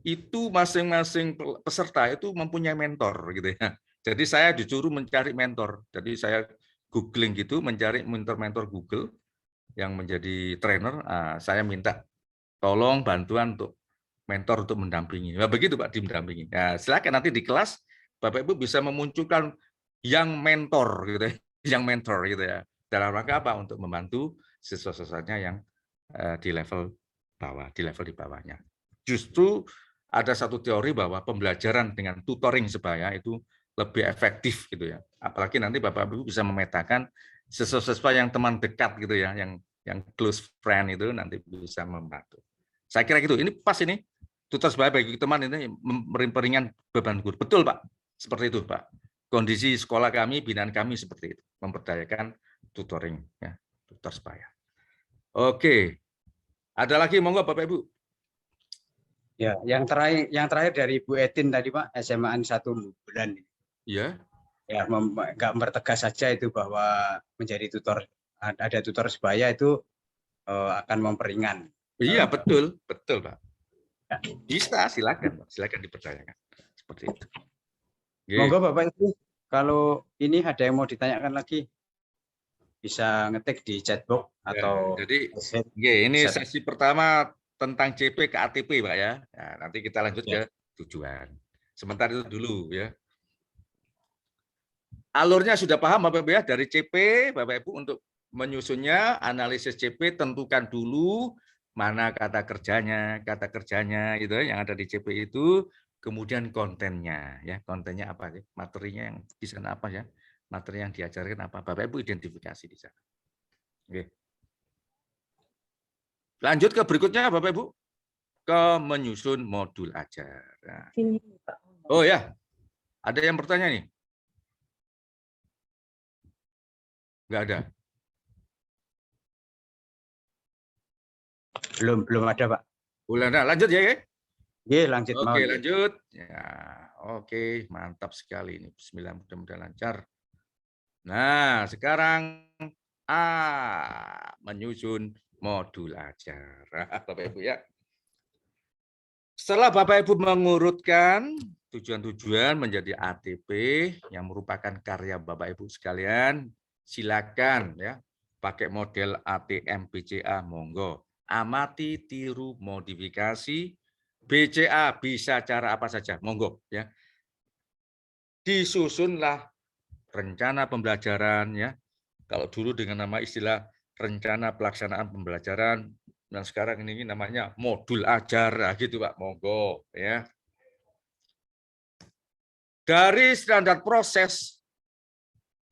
Itu masing-masing peserta itu mempunyai mentor gitu ya. Jadi saya disuruh mencari mentor. Jadi saya googling gitu, mencari mentor-mentor Google yang menjadi trainer. Saya minta tolong bantuan untuk mentor untuk mendampingi. Nah, begitu Pak, dimendampingi. Nah, silakan nanti di kelas Bapak Ibu bisa memunculkan yang mentor gitu ya, yang mentor gitu ya. Dalam rangka apa? Untuk membantu siswa-siswanya yang di level bawah, di level di bawahnya. Justru ada satu teori bahwa pembelajaran dengan tutoring sebaya itu lebih efektif gitu ya. Apalagi nanti Bapak Ibu bisa memetakan siswa-siswa yang teman dekat gitu ya, yang close friend itu nanti bisa membantu. Saya kira gitu. Ini pas ini tutor sebaya bagi teman ini memperingan beban guru. Betul Pak, seperti itu Pak. Kondisi sekolah kami, binaan kami seperti itu, memperdayakan tutoring ya, tutor sebaya. Oke, ada lagi monggo Bapak Ibu. Ya, yang terakhir dari Bu Etin tadi Pak, SMA 1 bulan. Iya. Ya, nggak mempertegas saja itu bahwa menjadi tutor, ada tutor sebaya itu akan memperingan. Iya, betul Pak. Ya. Bisa, silakan diperdayakan. Seperti itu. Monggo Bapak Ibu, kalau ini ada yang mau ditanyakan lagi, bisa ngetik di chatbox atau jadi ini sesi pertama tentang CP ke ATP Pak ya. Nah, nanti kita lanjut ke tujuan. Sementara itu dulu ya. Alurnya sudah paham Bapak Ibu ya, dari CP Bapak Ibu untuk menyusunnya, analisis CP tentukan dulu mana kata kerjanya gitu yang ada di CP itu, kemudian kontennya ya, kontennya apa sih? Materinya yang di sana apa ya? Materi yang diajarkan apa? Bapak Ibu identifikasi di sana. Oke. Lanjut ke berikutnya Bapak Ibu, ke menyusun modul ajar. Nah. Oh ya, ada yang bertanya nih? Enggak ada. Belum ada Pak. Nah, lanjut ya. Oke, lanjut. Oke, lanjut. Ya, oke, mantap sekali ini. Bismillah, mudah-mudahan lancar. Nah, sekarang menyusun modul ajar. Bapak Ibu ya. Setelah Bapak Ibu mengurutkan tujuan-tujuan menjadi ATP yang merupakan karya Bapak Ibu sekalian, silakan ya pakai model ATM BCA monggo. Amati, tiru, modifikasi. BCA bisa cara apa saja, monggo ya. Disusunlah rencana pembelajaran ya. Kalau dulu dengan nama istilah rencana pelaksanaan pembelajaran, dan sekarang ini namanya modul ajar, nah, gitu Pak, monggo ya. Dari standar proses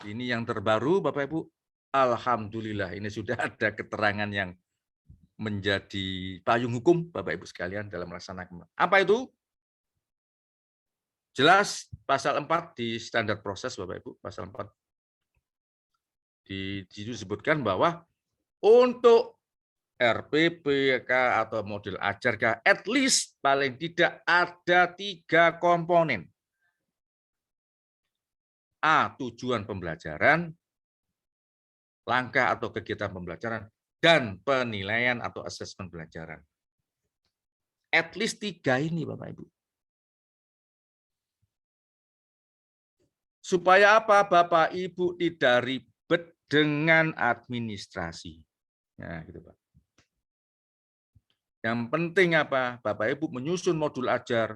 ini yang terbaru Bapak Ibu, alhamdulillah ini sudah ada keterangan yang menjadi payung hukum Bapak Ibu sekalian dalam melaksanakan. Apa itu? Jelas pasal 4 di standar proses Bapak Ibu, pasal 4 disebutkan bahwa Untuk RPP atau modul ajar at least paling tidak ada 3 komponen. A, tujuan pembelajaran, langkah atau kegiatan pembelajaran, dan penilaian atau asesmen pembelajaran. At least 3 ini, Bapak Ibu. Supaya apa, Bapak Ibu tidak ribet dengan administrasi. Nah, gitu, Pak. Yang penting apa? Bapak Ibu menyusun modul ajar,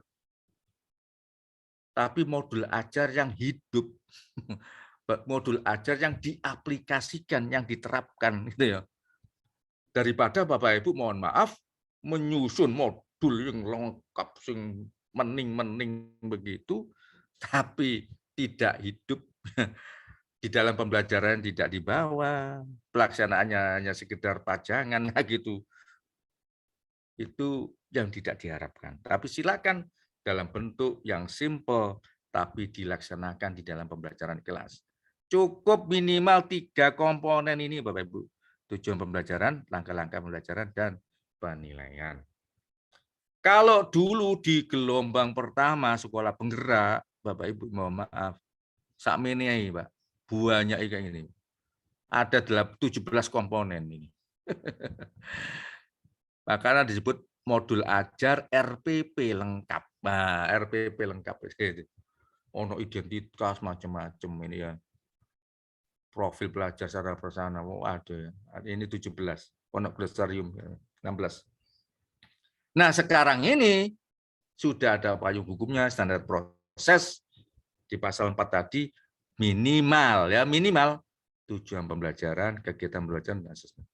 tapi modul ajar yang hidup. Modul ajar yang diaplikasikan, yang diterapkan, gitu ya. Daripada Bapak Ibu mohon maaf menyusun modul yang lengkap, sing mening-mening begitu, tapi tidak hidup di dalam pembelajaran, tidak dibawa, pelaksanaannya hanya sekedar pajangan gitu. Itu yang tidak diharapkan. Tapi silakan dalam bentuk yang simple, tapi dilaksanakan di dalam pembelajaran kelas. Cukup minimal 3 komponen ini, Bapak Ibu. Tujuan pembelajaran, langkah-langkah pembelajaran, dan penilaian. Kalau dulu di gelombang pertama sekolah penggerak, Bapak Ibu mohon maaf, sakmene ae, Pak. Banyak kayak ini. Ada 17 komponen ini. Makanya disebut modul ajar RPP lengkap. Nah, RPP lengkap. Ono identitas macam-macam ini ya. Profil pelajar secara bersama, ada. Ini 17. Ono glosarium 16. Nah, sekarang ini sudah ada payung hukumnya, standar proses di pasal 4 tadi minimal ya, minimal tujuan pembelajaran, kegiatan pembelajaran, dan asesmen.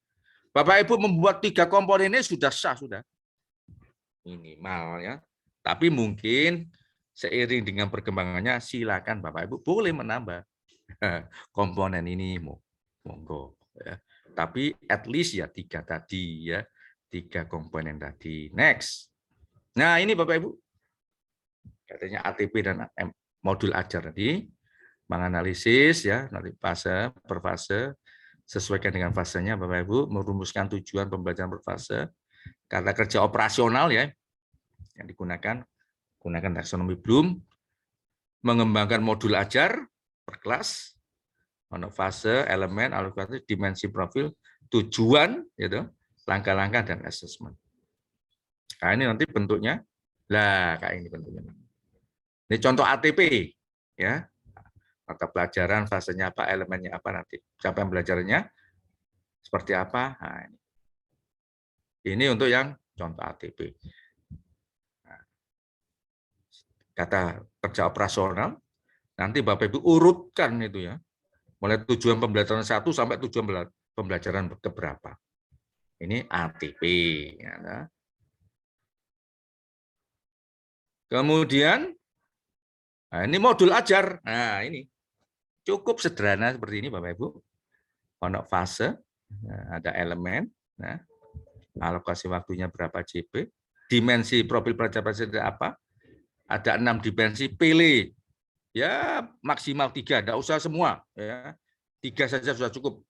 Bapak Ibu membuat 3 komponen ini sudah sah, sudah minimal ya. Tapi mungkin seiring dengan perkembangannya silakan Bapak Ibu boleh menambah komponen ini, monggo ya. Tapi at least ya 3 tadi ya, 3 komponen tadi. Next. Nah, ini Bapak Ibu. Katanya ATP dan modul ajar tadi menganalisis ya, nanti fase per fase, sesuaikan dengan fasenya Bapak Ibu, merumuskan tujuan pembelajaran per fase, kata kerja operasional ya yang digunakan, gunakan taksonomi Bloom, mengembangkan modul ajar per kelas, untuk fase, elemen, alokasi, dimensi profil, tujuan, gitu, langkah-langkah dan asesmen. Nah, ini nanti bentuknya, lah kayak ini bentuknya. Ini contoh ATP, ya. Mata pelajaran, fasenya apa, elemennya apa nanti. Siapa yang belajarnya, seperti apa. Nah, ini untuk yang contoh ATP. Nah, kata kerja operasional, nanti Bapak Ibu urutkan itu ya. Mulai tujuan pembelajaran 1 sampai tujuan pembelajaran keberapa. Ini ATP. Ya. Kemudian, nah ini modul ajar. Nah ini cukup sederhana seperti ini Bapak Ibu. Untuk fase, ada elemen, nah, alokasi waktunya berapa JP, dimensi profil pelajar apa, ada 6 dimensi, pilih. Ya maksimal 3, tidak usah semua. Ya. 3 saja sudah cukup.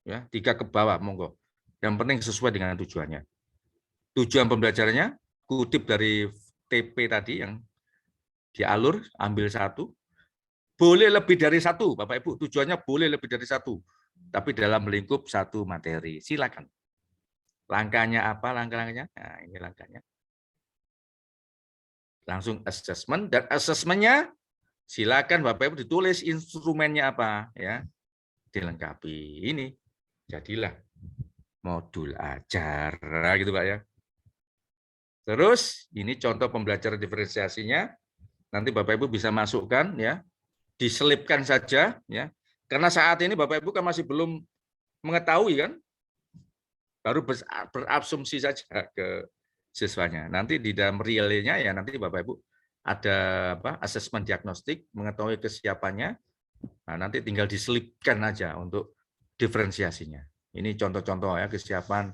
Ya, 3 ke bawah, monggo. Yang penting sesuai dengan tujuannya. Tujuan pembelajarannya, kutip dari TP tadi yang dialur, ambil 1. Boleh lebih dari 1, Bapak Ibu. Tujuannya boleh lebih dari 1. Tapi dalam lingkup 1 materi. Silakan. Langkahnya apa? Langkahnya? Nah, ini langkahnya. Langsung assessment, dan assessment-nya silakan Bapak Ibu ditulis instrumennya apa ya, dilengkapi. Ini jadilah modul ajar gitu Pak ya. Terus ini contoh pembelajaran diferensiasinya. Nanti Bapak Ibu bisa masukkan ya, diselipkan saja ya. Karena saat ini Bapak Ibu kan masih belum mengetahui kan, baru berasumsi saja ke siswanya. Nanti di dalam realnya ya nanti Bapak Ibu ada apa, asesmen diagnostik, mengetahui kesiapannya. Nah, nanti tinggal diselipkan aja untuk diferensiasinya. Ini contoh-contoh ya kesiapan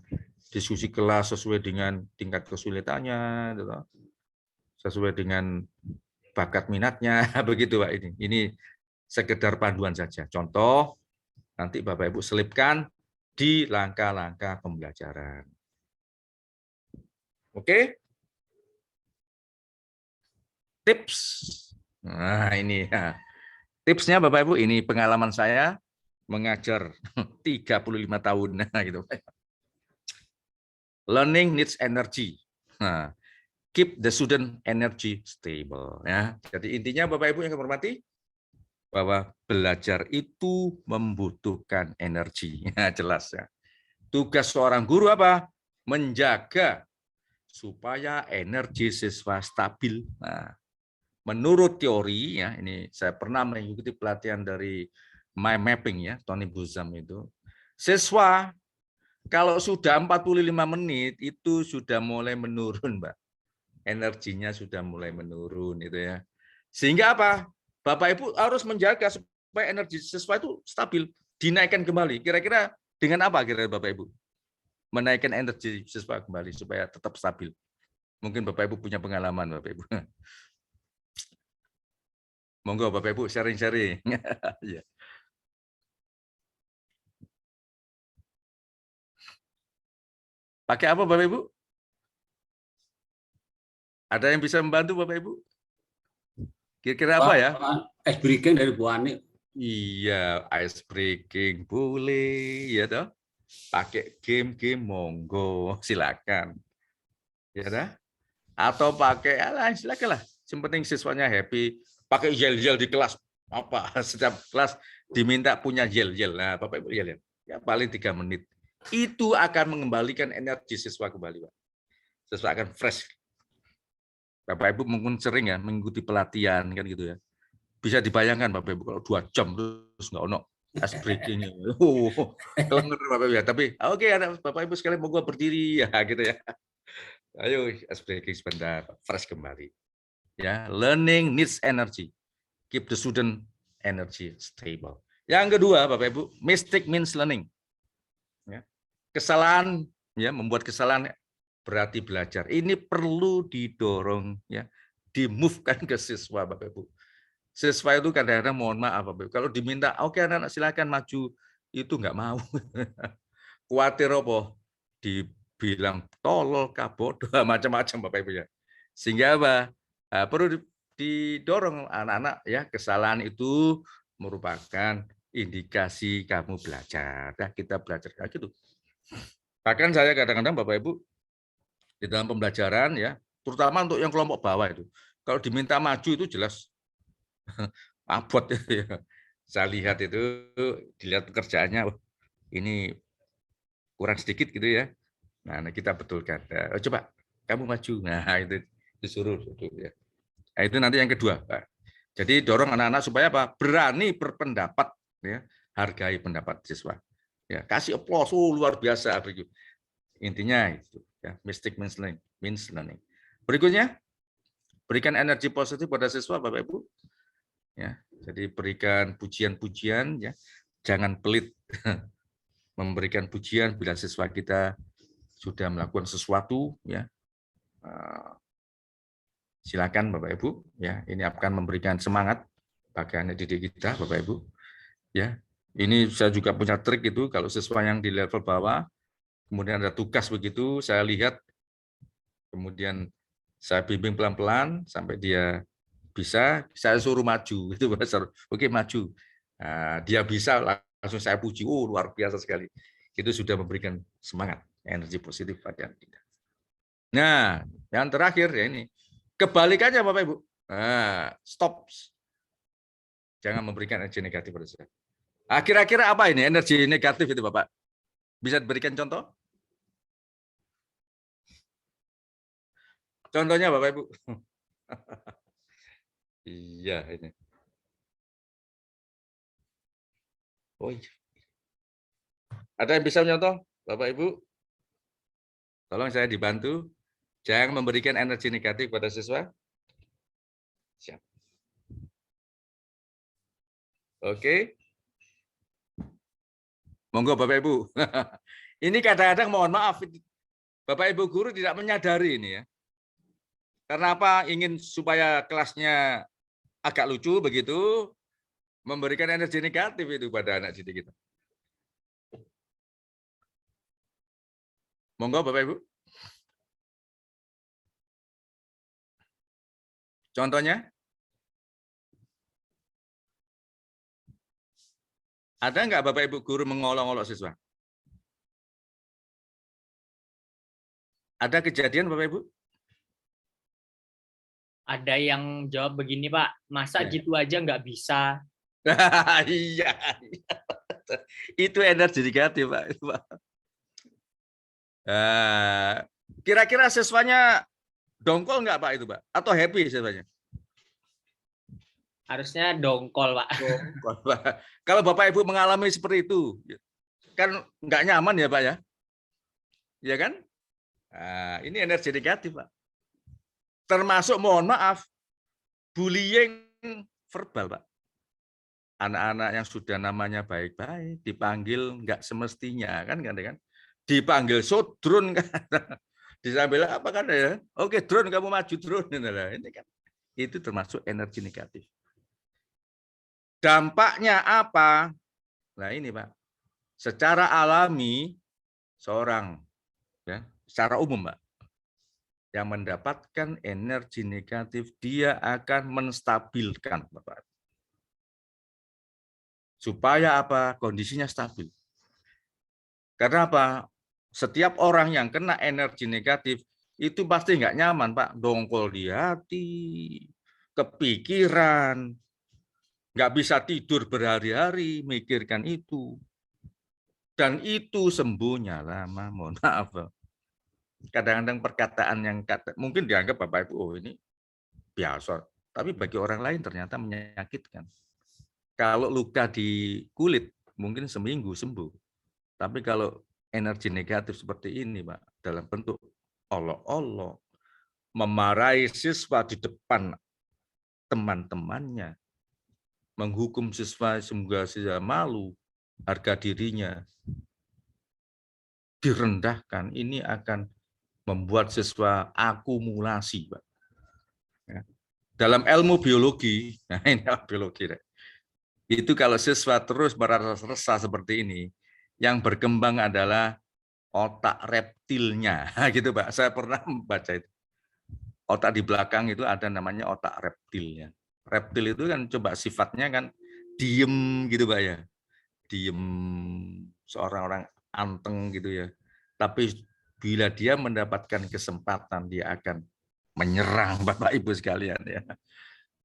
diskusi kelas sesuai dengan tingkat kesulitannya, sesuai dengan bakat minatnya, begitu Pak ini sekedar panduan saja. Contoh nanti Bapak Ibu selipkan di langkah-langkah pembelajaran. Oke? Tips. Nah, ini ya. Tipsnya Bapak Ibu, ini pengalaman saya mengajar 35 tahun nah, gitu. Learning needs energy. Nah, keep the student energy stable ya. Jadi intinya Bapak Ibu yang kami hormati bahwa belajar itu membutuhkan energi. Ya, jelas ya. Tugas seorang guru apa? Menjaga supaya energi siswa stabil. Nah, menurut teori ya, ini saya pernah mengikuti pelatihan dari mind mapping ya, Tony Buzam itu. Siswa kalau sudah 45 menit itu sudah mulai menurun, Mbak. Energinya sudah mulai menurun itu ya. Sehingga apa? Bapak Ibu harus menjaga supaya energi siswa itu stabil, dinaikkan kembali. Kira-kira dengan apa kira-kira Bapak Ibu? Menaikkan energi siswa kembali supaya tetap stabil. Mungkin Bapak Ibu punya pengalaman Bapak Ibu. Monggo Bapak Ibu sharing-sharing. Ya. Pakai apa Bapak Ibu? Ada yang bisa membantu Bapak Ibu? Kira-kira apa ya? Ice breaking dari Bu Ani. Iya, ice breaking boleh, ya toh. Pakai game-game monggo, silakan. Ya dah. Atau pakai alah silakan lah. Yang penting siswanya happy. Pakai yel-yel di kelas apa? Setiap kelas diminta punya yel-yel. Nah, Bapak Ibu yel-yel. Ya paling 3 menit. Itu akan mengembalikan energi siswa kembali, Pak. Siswa akan fresh. Bapak Ibu mungkin sering ya mengikuti pelatihan kan gitu ya. Bisa dibayangkan Bapak Ibu kalau 2 jam terus nggak ono ice breaking. Kelenger Bapak Ibu ya. Tapi oke, ada Bapak Ibu sekalian mau gua berdiri ya gitu ya. Ayo ice breaking sebentar, fresh kembali. Ya, learning needs energy. Keep the student energy stable. Yang kedua Bapak Ibu, mistake means learning. Ya. Kesalahan ya, membuat kesalahan berarti belajar. Ini perlu didorong ya, di-move-kan ke siswa Bapak Ibu. Siswa itu kadang-kadang mohon maaf Bapak Ibu, kalau diminta oke anak-anak silakan maju, itu nggak mau. Kuatir apa? Dibilang tolol, kabodoh, macam-macam Bapak Ibu ya. Sehingga apa? Perlu didorong anak-anak ya, kesalahan itu merupakan indikasi kamu belajar. Nah, kita belajar kayak gitu. Bahkan saya kadang-kadang Bapak Ibu di dalam pembelajaran ya, terutama untuk yang kelompok bawah itu, kalau diminta maju itu jelas abot ya. Saya lihat itu, dilihat pekerjaannya, ini kurang sedikit gitu ya. Nah, kita betulkan. Nah, coba kamu maju. Nah, itu disuruh ya. Nah, itu nanti yang kedua, Pak. Jadi dorong anak-anak supaya apa? Berani berpendapat ya, hargai pendapat siswa. Ya, kasih applause luar biasa begitu. Intinya itu ya, mistake means learning. Berikutnya, berikan energi positif pada siswa Bapak Ibu. Ya, jadi berikan pujian-pujian ya. Jangan pelit memberikan pujian bila siswa kita sudah melakukan sesuatu ya. Silakan Bapak Ibu ya, ini akan memberikan semangat bagi anak didik kita Bapak Ibu. Ya. Ini saya juga punya trik itu kalau siswa yang di level bawah kemudian ada tugas begitu, saya lihat, kemudian saya bimbing pelan-pelan sampai dia bisa, saya suruh maju, itu oke maju. Nah, dia bisa, langsung saya puji, luar biasa sekali. Itu sudah memberikan semangat, energi positif pada kita. Nah, yang terakhir ya ini, kebalikannya Bapak Ibu, stop. Jangan memberikan energi negatif pada saya. Kira-kira apa ini energi negatif itu Bapak? Bisa diberikan contoh? Contohnya Bapak Ibu. Iya ini. Oh iya. Ada yang bisa mencontoh Bapak Ibu? Tolong saya dibantu. Jangan memberikan energi negatif pada siswa. Siap. Oke. Monggo Bapak Ibu. Ini kadang-kadang mohon maaf, Bapak Ibu guru tidak menyadari ini ya. Karena apa? Ingin supaya kelasnya agak lucu begitu, memberikan energi negatif itu pada anak didik kita. Monggo Bapak Ibu. Contohnya? Ada nggak Bapak Ibu guru mengolok-olok siswa? Ada kejadian Bapak Ibu? Ada yang jawab begini, Pak, masa Ya. gitu aja nggak bisa? Iya. Itu energi negatif, Pak. Kira-kira siswanya dongkol nggak Pak itu, Pak? Atau happy siswanya? Harusnya dongkol, Pak. Dongkol, Pak. Kalau Bapak Ibu mengalami seperti itu, kan nggak nyaman ya Pak ya? Iya kan? Nah, ini energi negatif, Pak. Termasuk, mohon maaf, bullying verbal, Pak. Anak-anak yang sudah namanya baik-baik dipanggil nggak semestinya, kan? Dipanggil sodrun kan? Disambil apa kan ya? Oke, drone kamu maju drone. Ini kan itu termasuk energi negatif. Dampaknya apa? Nah ini Pak, secara alami seorang ya, secara umum Pak, yang mendapatkan energi negatif dia akan menstabilkan Bapak. Supaya apa? Kondisinya stabil. Karena apa? Setiap orang yang kena energi negatif itu pasti nggak nyaman Pak, dongkol di hati, kepikiran, nggak bisa tidur berhari-hari, mikirkan itu. Dan itu sembuhnya lama, mohon maaf. Kadang-kadang perkataan yang mungkin dianggap Bapak Ibu, oh ini biasa. Tapi bagi orang lain ternyata menyakitkan. Kalau luka di kulit, mungkin seminggu sembuh. Tapi kalau energi negatif seperti ini, Pak, dalam bentuk olok-olok, memarahi siswa di depan teman-temannya, menghukum siswa sehingga siswa malu, harga dirinya direndahkan, ini akan membuat siswa akumulasi, Pak. Ya. Dalam ilmu biologi, nah ini biologi, itu kalau siswa terus merasa resah seperti ini, yang berkembang adalah otak reptilnya, gitu Pak. Saya pernah membaca itu. Otak di belakang itu ada namanya otak reptilnya. Reptil itu kan coba sifatnya kan diem gitu Pak ya. Diem, seorang orang anteng gitu ya. Tapi bila dia mendapatkan kesempatan, dia akan menyerang Bapak Ibu sekalian ya.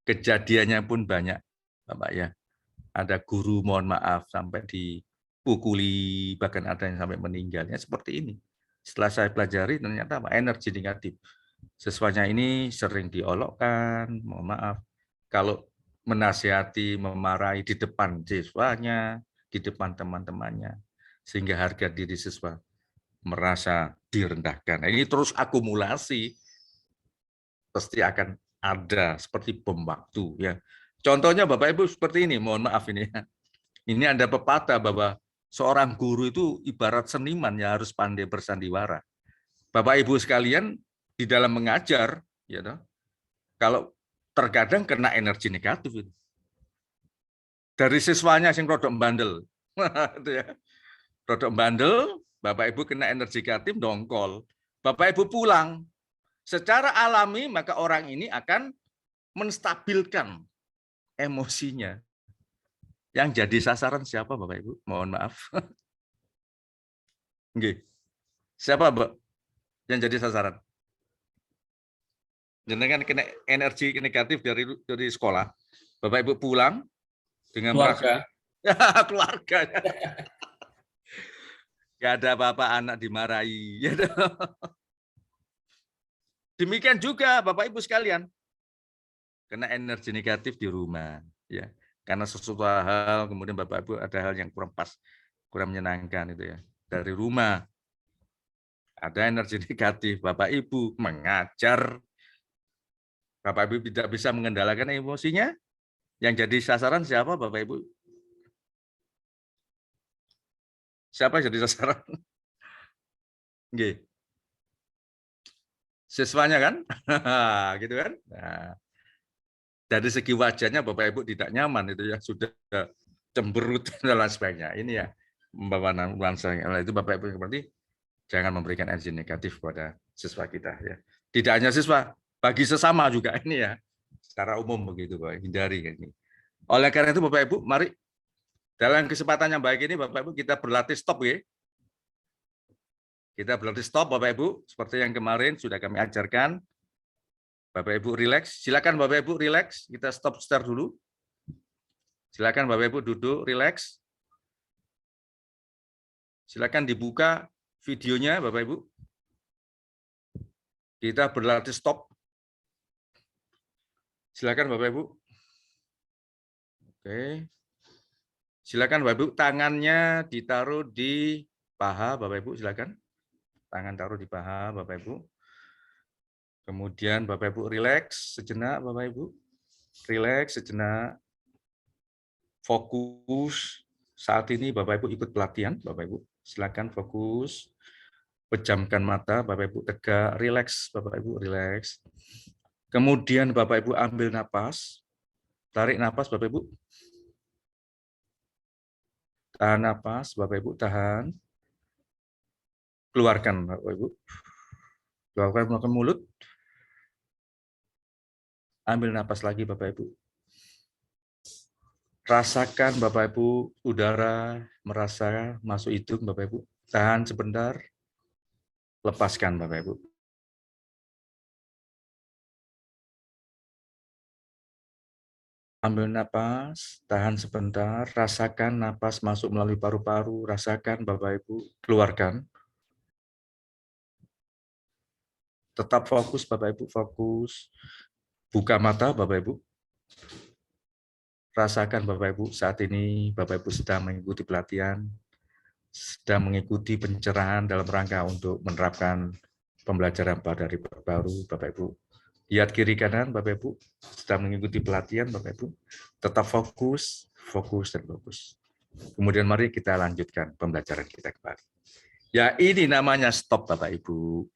Kejadiannya pun banyak Bapak ya. Ada guru mohon maaf sampai dipukuli, bahkan ada yang sampai meninggalnya seperti ini. Setelah saya pelajari ternyata apa? Energi negatif. Siswanya ini sering diolokkan, mohon maaf. Kalau menasihati, memarahi di depan siswanya, di depan teman-temannya, sehingga harga diri siswa merasa direndahkan. Nah, ini terus akumulasi, pasti akan ada seperti bom waktu ya. Contohnya Bapak Ibu seperti ini, mohon maaf ini ya. Ini ada pepatah bahwa seorang guru itu ibarat seniman yang harus pandai bersandiwara. Bapak Ibu sekalian di dalam mengajar, ya toh, kalau terkadang kena energi negatif itu. Dari siswanya yang rodok bandel, itu ya. Rodok bandel, Bapak Ibu kena energi negatif, dongkol. Bapak Ibu pulang, secara alami maka orang ini akan menstabilkan emosinya. Yang jadi sasaran siapa Bapak Ibu? Mohon maaf. Nggih. Siapa Mbak yang jadi sasaran? Jenengan kena energi negatif dari sekolah. Bapak Ibu pulang dengan Keluarga. keluarga. Gak ada apa-apa, anak dimarahi. Demikian juga Bapak Ibu sekalian. Kena energi negatif di rumah, ya. Karena sesuatu hal, kemudian Bapak Ibu ada hal yang kurang pas, kurang menyenangkan itu ya. Dari rumah ada energi negatif, Bapak Ibu mengajar, Bapak Ibu tidak bisa mengendalikan emosinya, yang jadi sasaran siapa Bapak Ibu? Siapa yang jadi sasaran? Nggih. Siswanya kan? Gitu kan? Nah, dari segi wajahnya Bapak Ibu tidak nyaman itu ya, sudah cemberut dan lain sebagainya. Ini ya membawa nuansa itu Bapak Ibu seperti. Jangan memberikan energi negatif kepada siswa kita ya. Tidak hanya siswa, bagi sesama juga ini ya. Secara umum begitu Pak, hindari ini. Oleh karena itu Bapak Ibu, mari dalam kesempatan yang baik ini Bapak Ibu kita berlatih stop ya. Kita berlatih stop Bapak Ibu, seperti yang kemarin sudah kami ajarkan. Bapak Ibu rileks, silakan Bapak Ibu rileks, kita stop start dulu. Silakan Bapak Ibu duduk rileks. Silakan dibuka videonya Bapak Ibu. Kita berlatih stop. Silakan Bapak Ibu. Oke. Silakan Bapak Ibu, tangannya ditaruh di paha Bapak Ibu, silakan. Tangan taruh di paha Bapak Ibu. Kemudian Bapak Ibu rileks sejenak Bapak Ibu. Rileks sejenak. Fokus. Saat ini Bapak Ibu ikut pelatihan Bapak Ibu. Silakan fokus. Pejamkan mata, Bapak Ibu tegak, rileks, Bapak Ibu rileks. Kemudian Bapak Ibu ambil napas, tarik napas Bapak Ibu. Tahan napas, Bapak Ibu tahan. Keluarkan Bapak Ibu. Keluarkan menggunakan mulut. Ambil napas lagi Bapak Ibu. Rasakan Bapak Ibu udara merasa masuk hidung Bapak Ibu. Tahan sebentar. Lepaskan Bapak Ibu. Ambil napas, tahan sebentar, rasakan napas masuk melalui paru-paru, rasakan Bapak Ibu, keluarkan. Tetap fokus Bapak Ibu, fokus. Buka mata Bapak Ibu. Rasakan Bapak Ibu, saat ini Bapak Ibu sedang mengikuti pelatihan, sedang mengikuti pencerahan dalam rangka untuk menerapkan pembelajaran pada hari baru Bapak Ibu. Lihat kiri kanan Bapak Ibu, sedang mengikuti pelatihan Bapak Ibu. Tetap fokus, fokus dan fokus. Kemudian mari kita lanjutkan pembelajaran kita kembali. Ya ini namanya stop Bapak Ibu.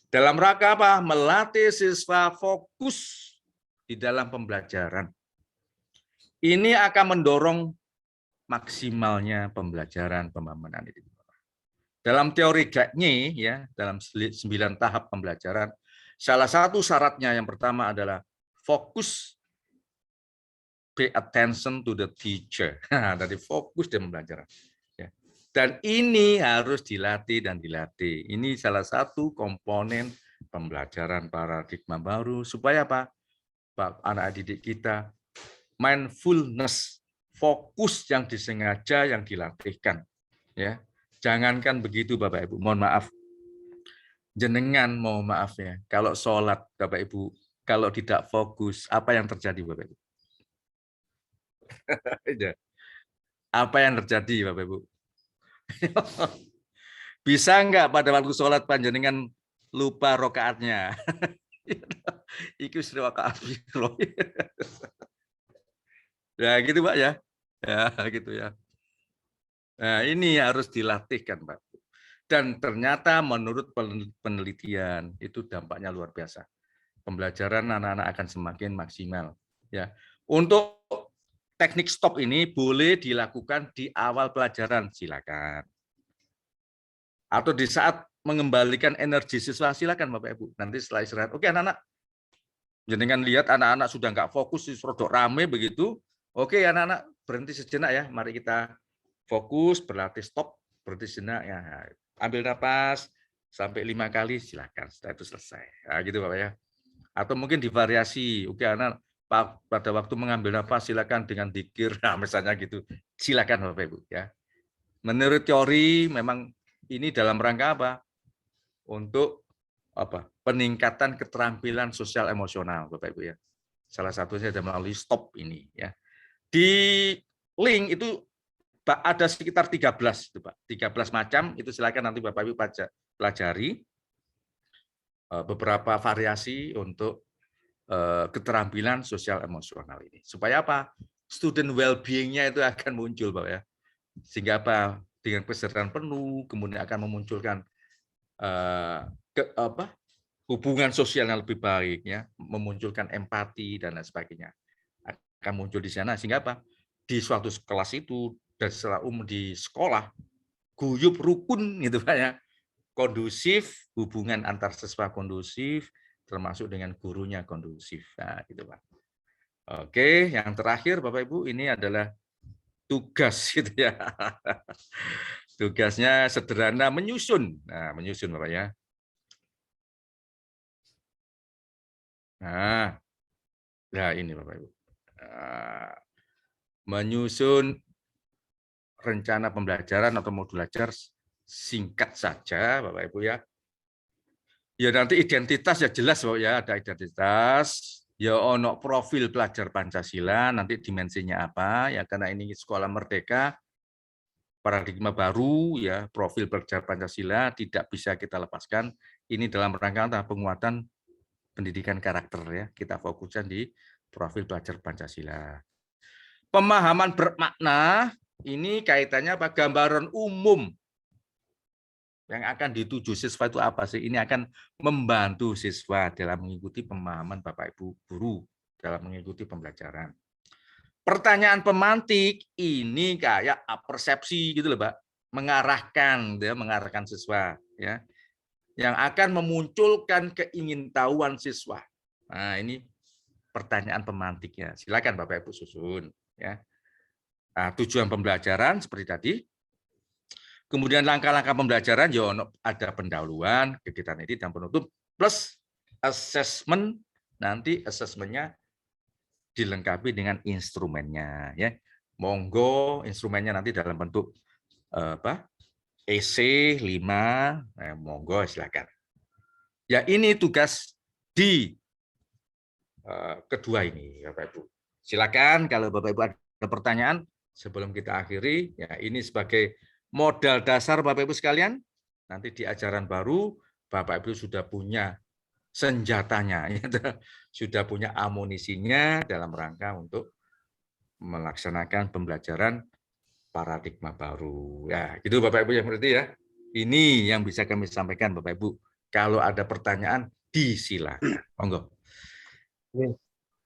Dalam rangka apa? Melatih siswa fokus di dalam pembelajaran. Ini akan mendorong maksimalnya pembelajaran pemahaman ini. Dalam teori GATNY ya, dalam 9 tahap pembelajaran, salah satu syaratnya yang pertama adalah fokus, pay attention to the teacher. Dari fokus dan pembelajaran. Ya. Dan ini harus dilatih dan dilatih. Ini salah satu komponen pembelajaran paradigma baru supaya apa? Anak didik kita mindfulness, fokus yang disengaja yang dilatihkan. Ya. Jangankan begitu Bapak Ibu, mohon maaf. Jenengan mohon maaf ya, kalau sholat Bapak Ibu, kalau tidak fokus, apa yang terjadi Bapak Ibu? Apa yang terjadi Bapak Ibu? Bisa enggak pada waktu sholat panjenengan lupa rokaatnya? Iku rokaat. Ya gitu Pak ya. Ya gitu ya. Nah, ini harus dilatihkan Pak. Dan ternyata menurut penelitian itu dampaknya luar biasa. Pembelajaran anak-anak akan semakin maksimal. Ya, untuk teknik stop ini boleh dilakukan di awal pelajaran, silakan. Atau di saat mengembalikan energi siswa, silakan Bapak Ibu. Nanti setelah istirahat, oke anak-anak, jenengan lihat anak-anak sudah nggak fokus, rodok rame begitu. Oke anak-anak berhenti sejenak ya. Mari kita fokus, berlatih stop, berhenti sejenak ya. Ambil napas sampai 5 kali, silakan. Setelah itu selesai. Nah, gitu Bapak ya. Atau mungkin divariasi. Oke anak, pada waktu mengambil napas silakan dengan dzikir, nah, misalnya gitu. Silakan Bapak Ibu ya. Menurut teori memang ini dalam rangka apa? Untuk apa? Peningkatan keterampilan sosial emosional Bapak Ibu ya. Salah satunya adalah melalui stop ini ya. Di link itu ada sekitar 13 itu Pak. 13 macam itu silakan nanti Bapak Ibu pelajari beberapa variasi untuk keterampilan sosial emosional ini. Supaya apa? Student well-being-nya itu akan muncul Pak ya. Sehingga apa? Dengan kesadaran penuh kemudian akan memunculkan hubungan sosial yang lebih baik ya, memunculkan empati dan lain sebagainya. Akan muncul di sana sehingga apa? Di suatu kelas itu dan secara umum di sekolah guyub rukun gitu Pak ya. kondusif, hubungan antar siswa kondusif, termasuk dengan gurunya kondusif. Nah, gitu Pak. Oke, yang terakhir Bapak Ibu, ini adalah tugas gitu ya. Tugasnya sederhana, menyusun. Nah, menyusun Bapak ya. Nah ini Bapak Ibu. Menyusun rencana pembelajaran atau modul belajar singkat saja Bapak Ibu ya. Ya nanti identitas ya jelas Bapak ya, ada identitas. Ya ono profil pelajar Pancasila, nanti dimensinya apa ya, karena ini sekolah merdeka, paradigma baru ya, profil pelajar Pancasila tidak bisa kita lepaskan. Ini dalam rangka penguatan pendidikan karakter ya, kita fokuskan di profil pelajar Pancasila. Pemahaman bermakna ini kaitannya apa? Gambaran umum yang akan dituju siswa itu apa sih? Ini akan membantu siswa dalam mengikuti pemahaman Bapak Ibu guru dalam mengikuti pembelajaran. Pertanyaan pemantik ini kayak persepsi gitu loh, Pak. Mengarahkan siswa ya. Yang akan memunculkan keingintahuan siswa. Nah, ini pertanyaan pemantiknya. Silakan Bapak Ibu susun ya. Nah, tujuan pembelajaran seperti tadi. Kemudian langkah-langkah pembelajaran ya ada pendahuluan, kegiatan ini dan penutup plus assessment. Nanti assessment-nya dilengkapi dengan instrumennya ya. Monggo instrumennya nanti dalam bentuk EC 5, monggo silakan. Ya ini tugas di kedua ini Bapak Ibu. Silakan kalau Bapak Ibu ada pertanyaan sebelum kita akhiri ya, ini sebagai modal dasar Bapak Ibu sekalian. Nanti di ajaran baru Bapak Ibu sudah punya senjatanya, sudah punya amunisinya dalam rangka untuk melaksanakan pembelajaran paradigma baru. Ya, gitu Bapak Ibu yang berarti ya. Ini yang bisa kami sampaikan Bapak Ibu. Kalau ada pertanyaan disilakan. Monggo.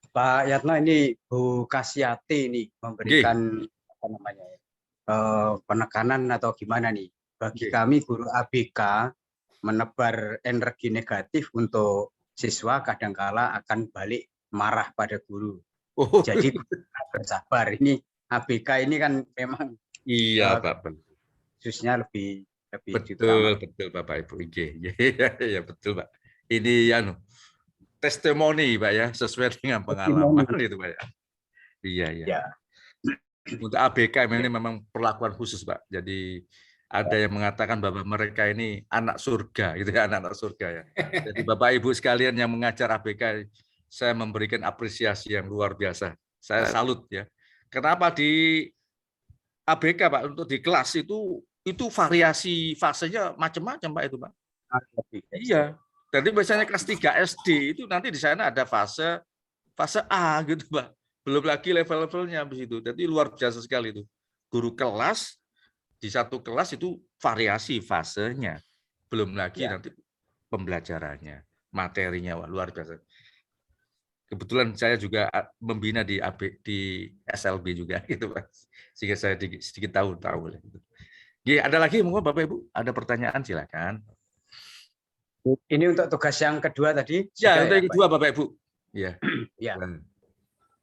Pak Yatno, ini Bu Kasyati ini memberikan apa namanya penekanan atau gimana nih bagi kami guru ABK menebar energi negatif untuk siswa, kadangkala akan balik marah pada guru. Jadi bersabar, ini ABK ini kan memang iya Pak, khususnya lebih betul Bapak Ibu. Ya betul Pak. Ini testimoni Pak ya, sesuai dengan pengalaman itu Pak ya. Iya. Untuk ABK ini memang perlakuan khusus Pak. Jadi ada yang mengatakan bahwa mereka ini anak surga gitu ya, anak surga ya. Jadi Bapak Ibu sekalian yang mengajar ABK, saya memberikan apresiasi yang luar biasa. Saya salut ya. Kenapa di ABK Pak, untuk di kelas itu variasi fasenya macam-macam Pak itu Pak. Iya. Jadi biasanya kelas 3 SD itu nanti di sana ada fase A gitu Pak. Belum lagi level-levelnya habis itu. Jadi luar biasa sekali itu. Guru kelas di satu kelas itu variasi fasenya. Belum lagi nanti pembelajarannya, materinya, wah, luar biasa. Kebetulan saya juga membina di SLB juga gitu Pak. Sehingga saya sedikit tahu. Ada lagi monggo Bapak Ibu, ada pertanyaan silakan. Ini untuk tugas yang kedua tadi. Ya, untuk yang kedua Bapak Ibu. Ya.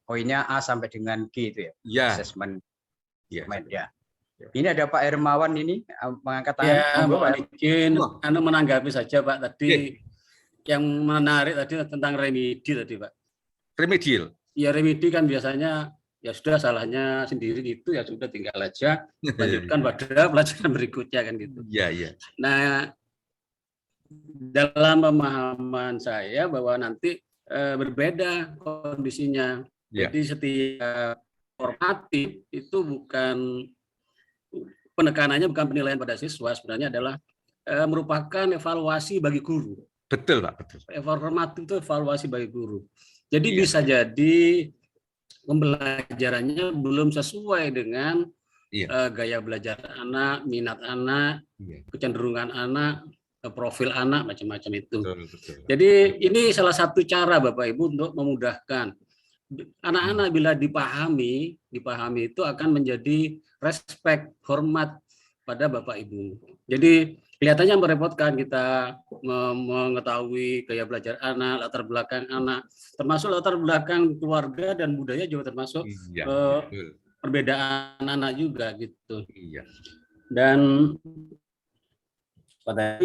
Poinnya A sampai dengan G itu ya. Ya. Assessment. Ya. Ini ada Pak Hermawan ini mengangkat tangan. Ya, mohon izin menanggapi saja Pak tadi yang menarik tadi tentang remedi tadi Pak. Remedial. Ya remedi kan biasanya ya sudah salahnya sendiri gitu ya sudah tinggal aja lanjutkan pada pelajaran berikutnya kan gitu. Iya. Nah, dalam pemahaman saya bahwa nanti berbeda kondisinya. Jadi setiap formatif itu bukan penekanannya bukan penilaian pada siswa, sebenarnya adalah merupakan evaluasi bagi guru. Betul Pak, betul. Formatif itu evaluasi bagi guru. Jadi bisa jadi pembelajarannya belum sesuai dengan gaya belajar anak, minat anak, kecenderungan anak, profil anak, macam-macam itu. Betul. Jadi ini salah satu cara Bapak Ibu untuk memudahkan anak-anak bila dipahami itu akan menjadi respect, hormat pada Bapak Ibu. Jadi kelihatannya merepotkan kita mengetahui gaya belajar anak, latar belakang anak, termasuk latar belakang keluarga dan budaya juga termasuk Iya, betul. perbedaan anak juga gitu. Iya. Dan pada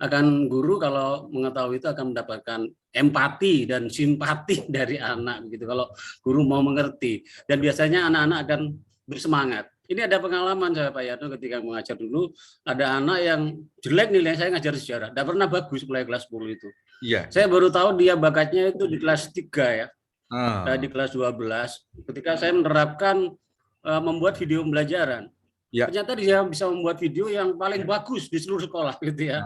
akan guru kalau mengetahui itu akan mendapatkan empati dan simpati dari anak gitu kalau guru mau mengerti, dan biasanya anak-anak akan bersemangat. Ini ada pengalaman saya Pak Yarno ketika mengajar dulu, ada anak yang jelek nilainya, saya ngajar sejarah, tidak pernah bagus mulai kelas 10 itu. Iya. Saya baru tahu dia bakatnya itu di kelas 3 ya. Ah. Di kelas 12 ketika saya menerapkan membuat video pembelajaran. Ya. Ternyata dia bisa membuat video yang paling bagus di seluruh sekolah gitu ya.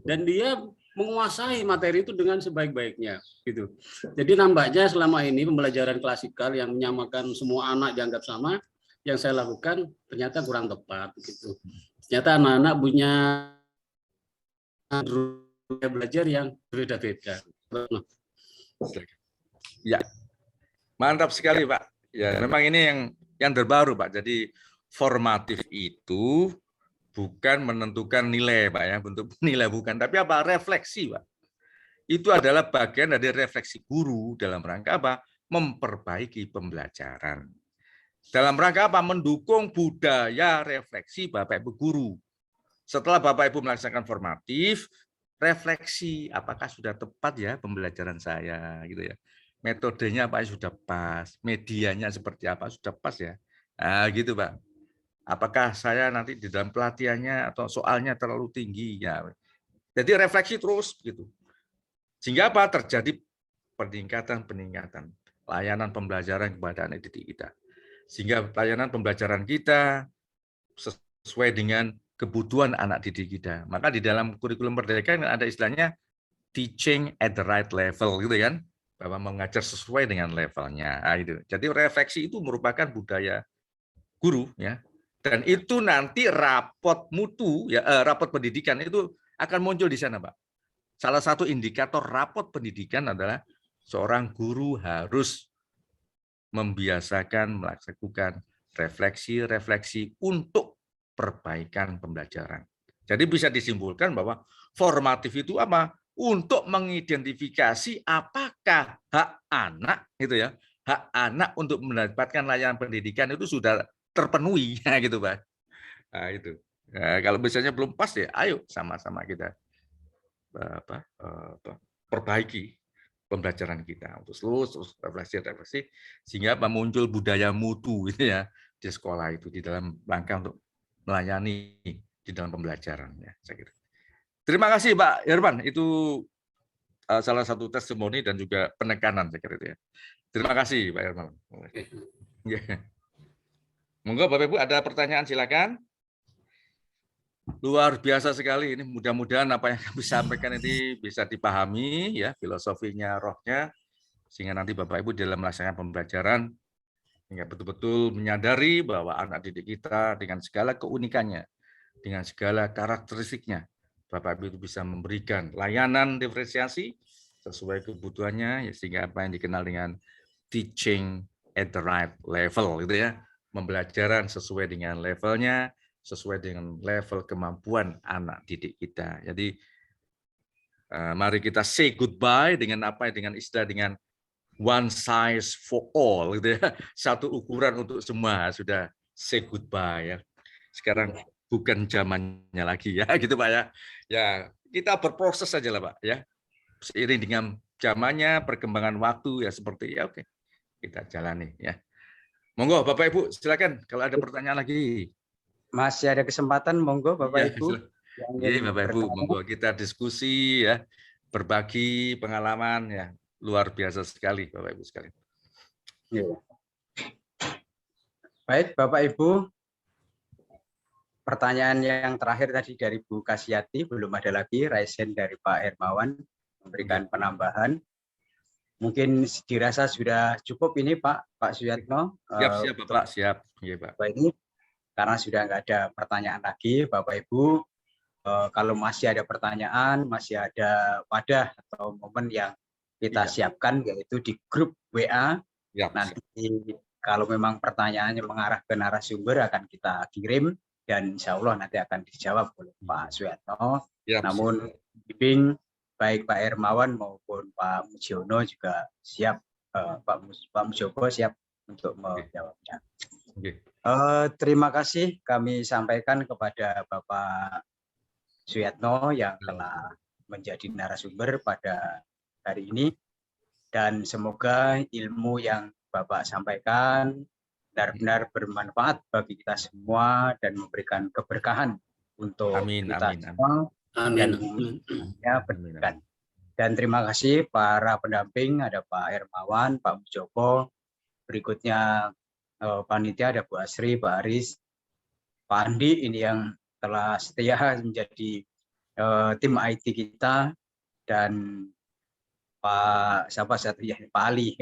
Dan dia menguasai materi itu dengan sebaik-baiknya gitu. Jadi nampaknya selama ini pembelajaran klasikal yang menyamakan semua anak dianggap sama, yang saya lakukan ternyata kurang tepat gitu. Ternyata anak-anak punya belajar yang berbeda-beda. Ya, mantap sekali Pak. Ya, memang ini yang terbaru Pak. Jadi formatif itu bukan menentukan nilai Pak ya, bentuk nilai bukan, tapi apa? Refleksi Pak. Itu adalah bagian dari refleksi guru dalam rangka apa? Memperbaiki pembelajaran. Dalam rangka apa? Mendukung budaya refleksi Bapak Ibu guru. Setelah Bapak Ibu melaksanakan formatif, refleksi apakah sudah tepat ya pembelajaran saya gitu ya. Metodenya apa sudah pas, medianya seperti apa sudah pas ya. Nah, gitu Pak. Apakah saya nanti di dalam pelatihannya atau soalnya terlalu tinggi ya. Jadi refleksi terus gitu. Sehingga apa? Terjadi peningkatan layanan pembelajaran kepada anak didik kita. Sehingga layanan pembelajaran kita sesuai dengan kebutuhan anak didik kita. Maka di dalam kurikulum Merdeka ada istilahnya teaching at the right level gitu kan. Bahwa mengajar sesuai dengan levelnya. Nah, itu. Jadi refleksi itu merupakan budaya guru ya. Dan itu nanti rapot mutu ya, rapot pendidikan itu akan muncul di sana, Pak. Salah satu indikator rapot pendidikan adalah seorang guru harus membiasakan melakukan refleksi-refleksi untuk perbaikan pembelajaran. Jadi bisa disimpulkan bahwa formatif itu apa? Untuk mengidentifikasi apakah hak anak gitu ya, hak anak untuk mendapatkan layanan pendidikan itu sudah terpenuhi gitu Pak. Nah, itu. Nah, kalau misalnya belum pas ya, ayo sama-sama kita perbaiki pembelajaran kita untuk terus refleksi sehingga muncul budaya mutu gitu ya di sekolah itu di dalam rangka untuk melayani di dalam pembelajaran ya saya kira. Terima kasih Pak Herman, itu salah satu testimoni dan juga penekanan saya kira itu ya. Terima kasih Pak Herman. Monggo Bapak Ibu ada pertanyaan silakan. Luar biasa sekali ini, mudah-mudahan apa yang kami sampaikan ini bisa dipahami ya filosofinya, rohnya, sehingga nanti Bapak Ibu dalam melaksanakan pembelajaran hingga betul-betul menyadari bahwa anak didik kita dengan segala keunikannya, dengan segala karakteristiknya, Bapak Ibu itu bisa memberikan layanan diferensiasi sesuai kebutuhannya, ya, sehingga apa yang dikenal dengan teaching at the right level gitu ya, pembelajaran sesuai dengan levelnya, sesuai dengan level kemampuan anak didik kita. Jadi mari kita say goodbye dengan apa, dengan istilah dengan one size for all gitu ya. Satu ukuran untuk semua, sudah say goodbye ya. Sekarang bukan zamannya lagi ya gitu Pak ya. Ya, kita berproses saja lah Pak ya. Seiring dengan zamannya, perkembangan waktu ya seperti ya, oke. Kita jalani ya. Monggo Bapak Ibu silakan kalau ada pertanyaan lagi. Masih ada kesempatan, monggo Bapak Ibu. Iya Bapak Ibu, monggo kita diskusi ya, berbagi pengalaman ya, luar biasa sekali Bapak Ibu sekalian. Ya. Baik Bapak Ibu, pertanyaan yang terakhir tadi dari Bu Kasyati, belum ada lagi. Raise hand dari Pak Hermawan memberikan penambahan. Mungkin dirasa sudah cukup ini Pak Suyatno. Siap Bapak, siap. Iya Pak. Ini karena sudah nggak ada pertanyaan lagi, Bapak Ibu, kalau masih ada pertanyaan, masih ada wadah atau momen yang kita siapkan, yaitu di grup WA. Nanti kalau memang pertanyaannya mengarah ke narasumber akan kita kirim dan insya Allah nanti akan dijawab oleh Pak Suyatno. Siap, Namun bimbing baik Pak Hermawan maupun Pak Mujiono juga siap, Pak Mujiono siap untuk menjawabnya. Oke. Terima kasih kami sampaikan kepada Bapak Suyatno yang telah menjadi narasumber pada hari ini, dan semoga ilmu yang Bapak sampaikan benar-benar bermanfaat bagi kita semua dan memberikan keberkahan untuk kita semua. Amin. Ya, berkat. Dan terima kasih para pendamping, ada Pak Hermawan, Pak Mujopo, berikutnya panitia ada Bu Asri, Pak Aris, Pak Andi ini yang telah setia menjadi tim IT kita, dan Pak Ali.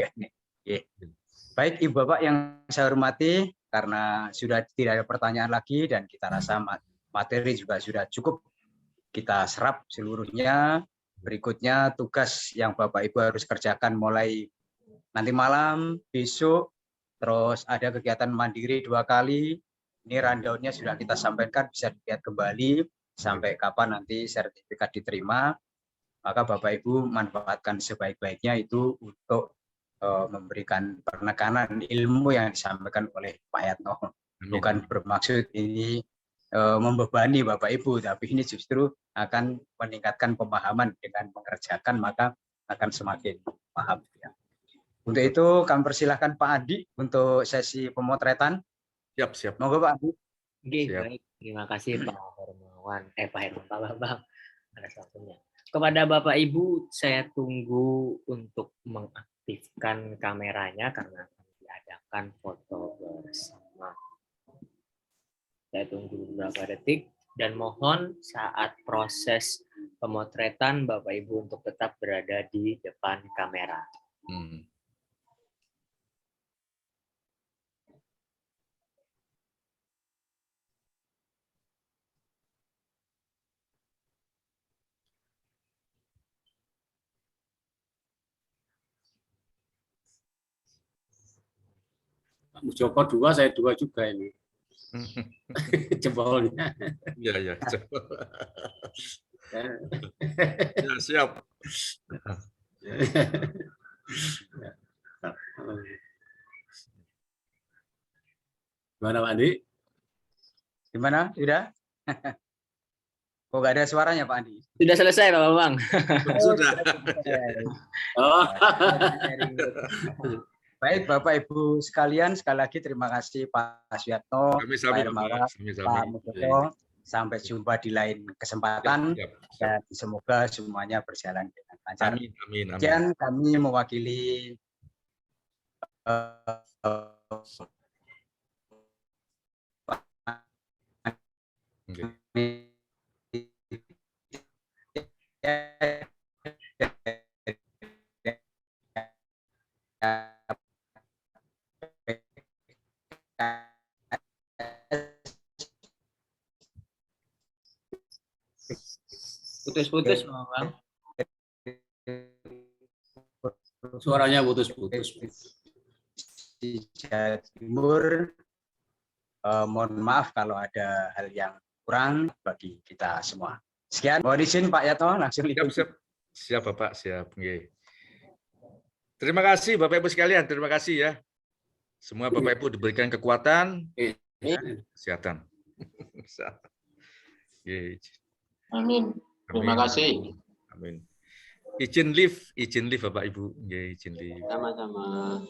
Baik Ibu Bapak yang saya hormati, karena sudah tidak ada pertanyaan lagi dan kita rasa materi juga sudah cukup kita serap seluruhnya. Berikutnya tugas yang Bapak Ibu harus kerjakan mulai nanti malam, besok, terus ada kegiatan mandiri 2 kali. Ini rundown-nya sudah kita sampaikan, bisa dilihat kembali sampai kapan nanti sertifikat diterima. Maka Bapak Ibu manfaatkan sebaik-baiknya itu untuk memberikan penekanan ilmu yang disampaikan oleh Pak Yatno. Bukan bermaksud ini membebani Bapak Ibu, tapi ini justru akan meningkatkan pemahaman. Dengan mengerjakan maka akan semakin paham. Ya. Untuk itu kami persilahkan Pak Andi untuk sesi pemotretan. Siap. Monggo Pak Andi. Oke, baik. Terima kasih Pak Hermawan. Pak Bambang. Ada langsungnya. Kepada Bapak Ibu, saya tunggu untuk mengaktifkan kameranya karena akan diadakan foto bersama. Saya tunggu beberapa detik dan mohon saat proses pemotretan Bapak Ibu untuk tetap berada di depan kamera. Joko 2, saya 2 juga ini. Jempolnya. Ya. Ya, siap. Gimana Pak Andi? Gimana? Sudah? Kok nggak ada suaranya Pak Andi? Sudah selesai Pak Bambang. Sudah. Oh. Baik Bapak Ibu sekalian, sekali lagi terima kasih Pak Suyatno, Pak Hermawan, Pak Mujono. Sampai jumpa di lain kesempatan dan semoga semuanya berjalan dengan lancar. Amin. Dan kami mewakili Putus-putus, Bang. Suaranya putus-putus. Di Jawa Timur, mohon maaf kalau ada hal yang kurang bagi kita semua. Sekian, mohon izin Pak Yatno, langsung Siap Bapak, siap. Terima kasih Bapak Ibu sekalian, terima kasih ya. Semua Bapak Ibu diberikan kekuatan, kesehatan. Amin. Terima kasih. Amin. Izin live Bapak Ibu. Izin live. Sama-sama.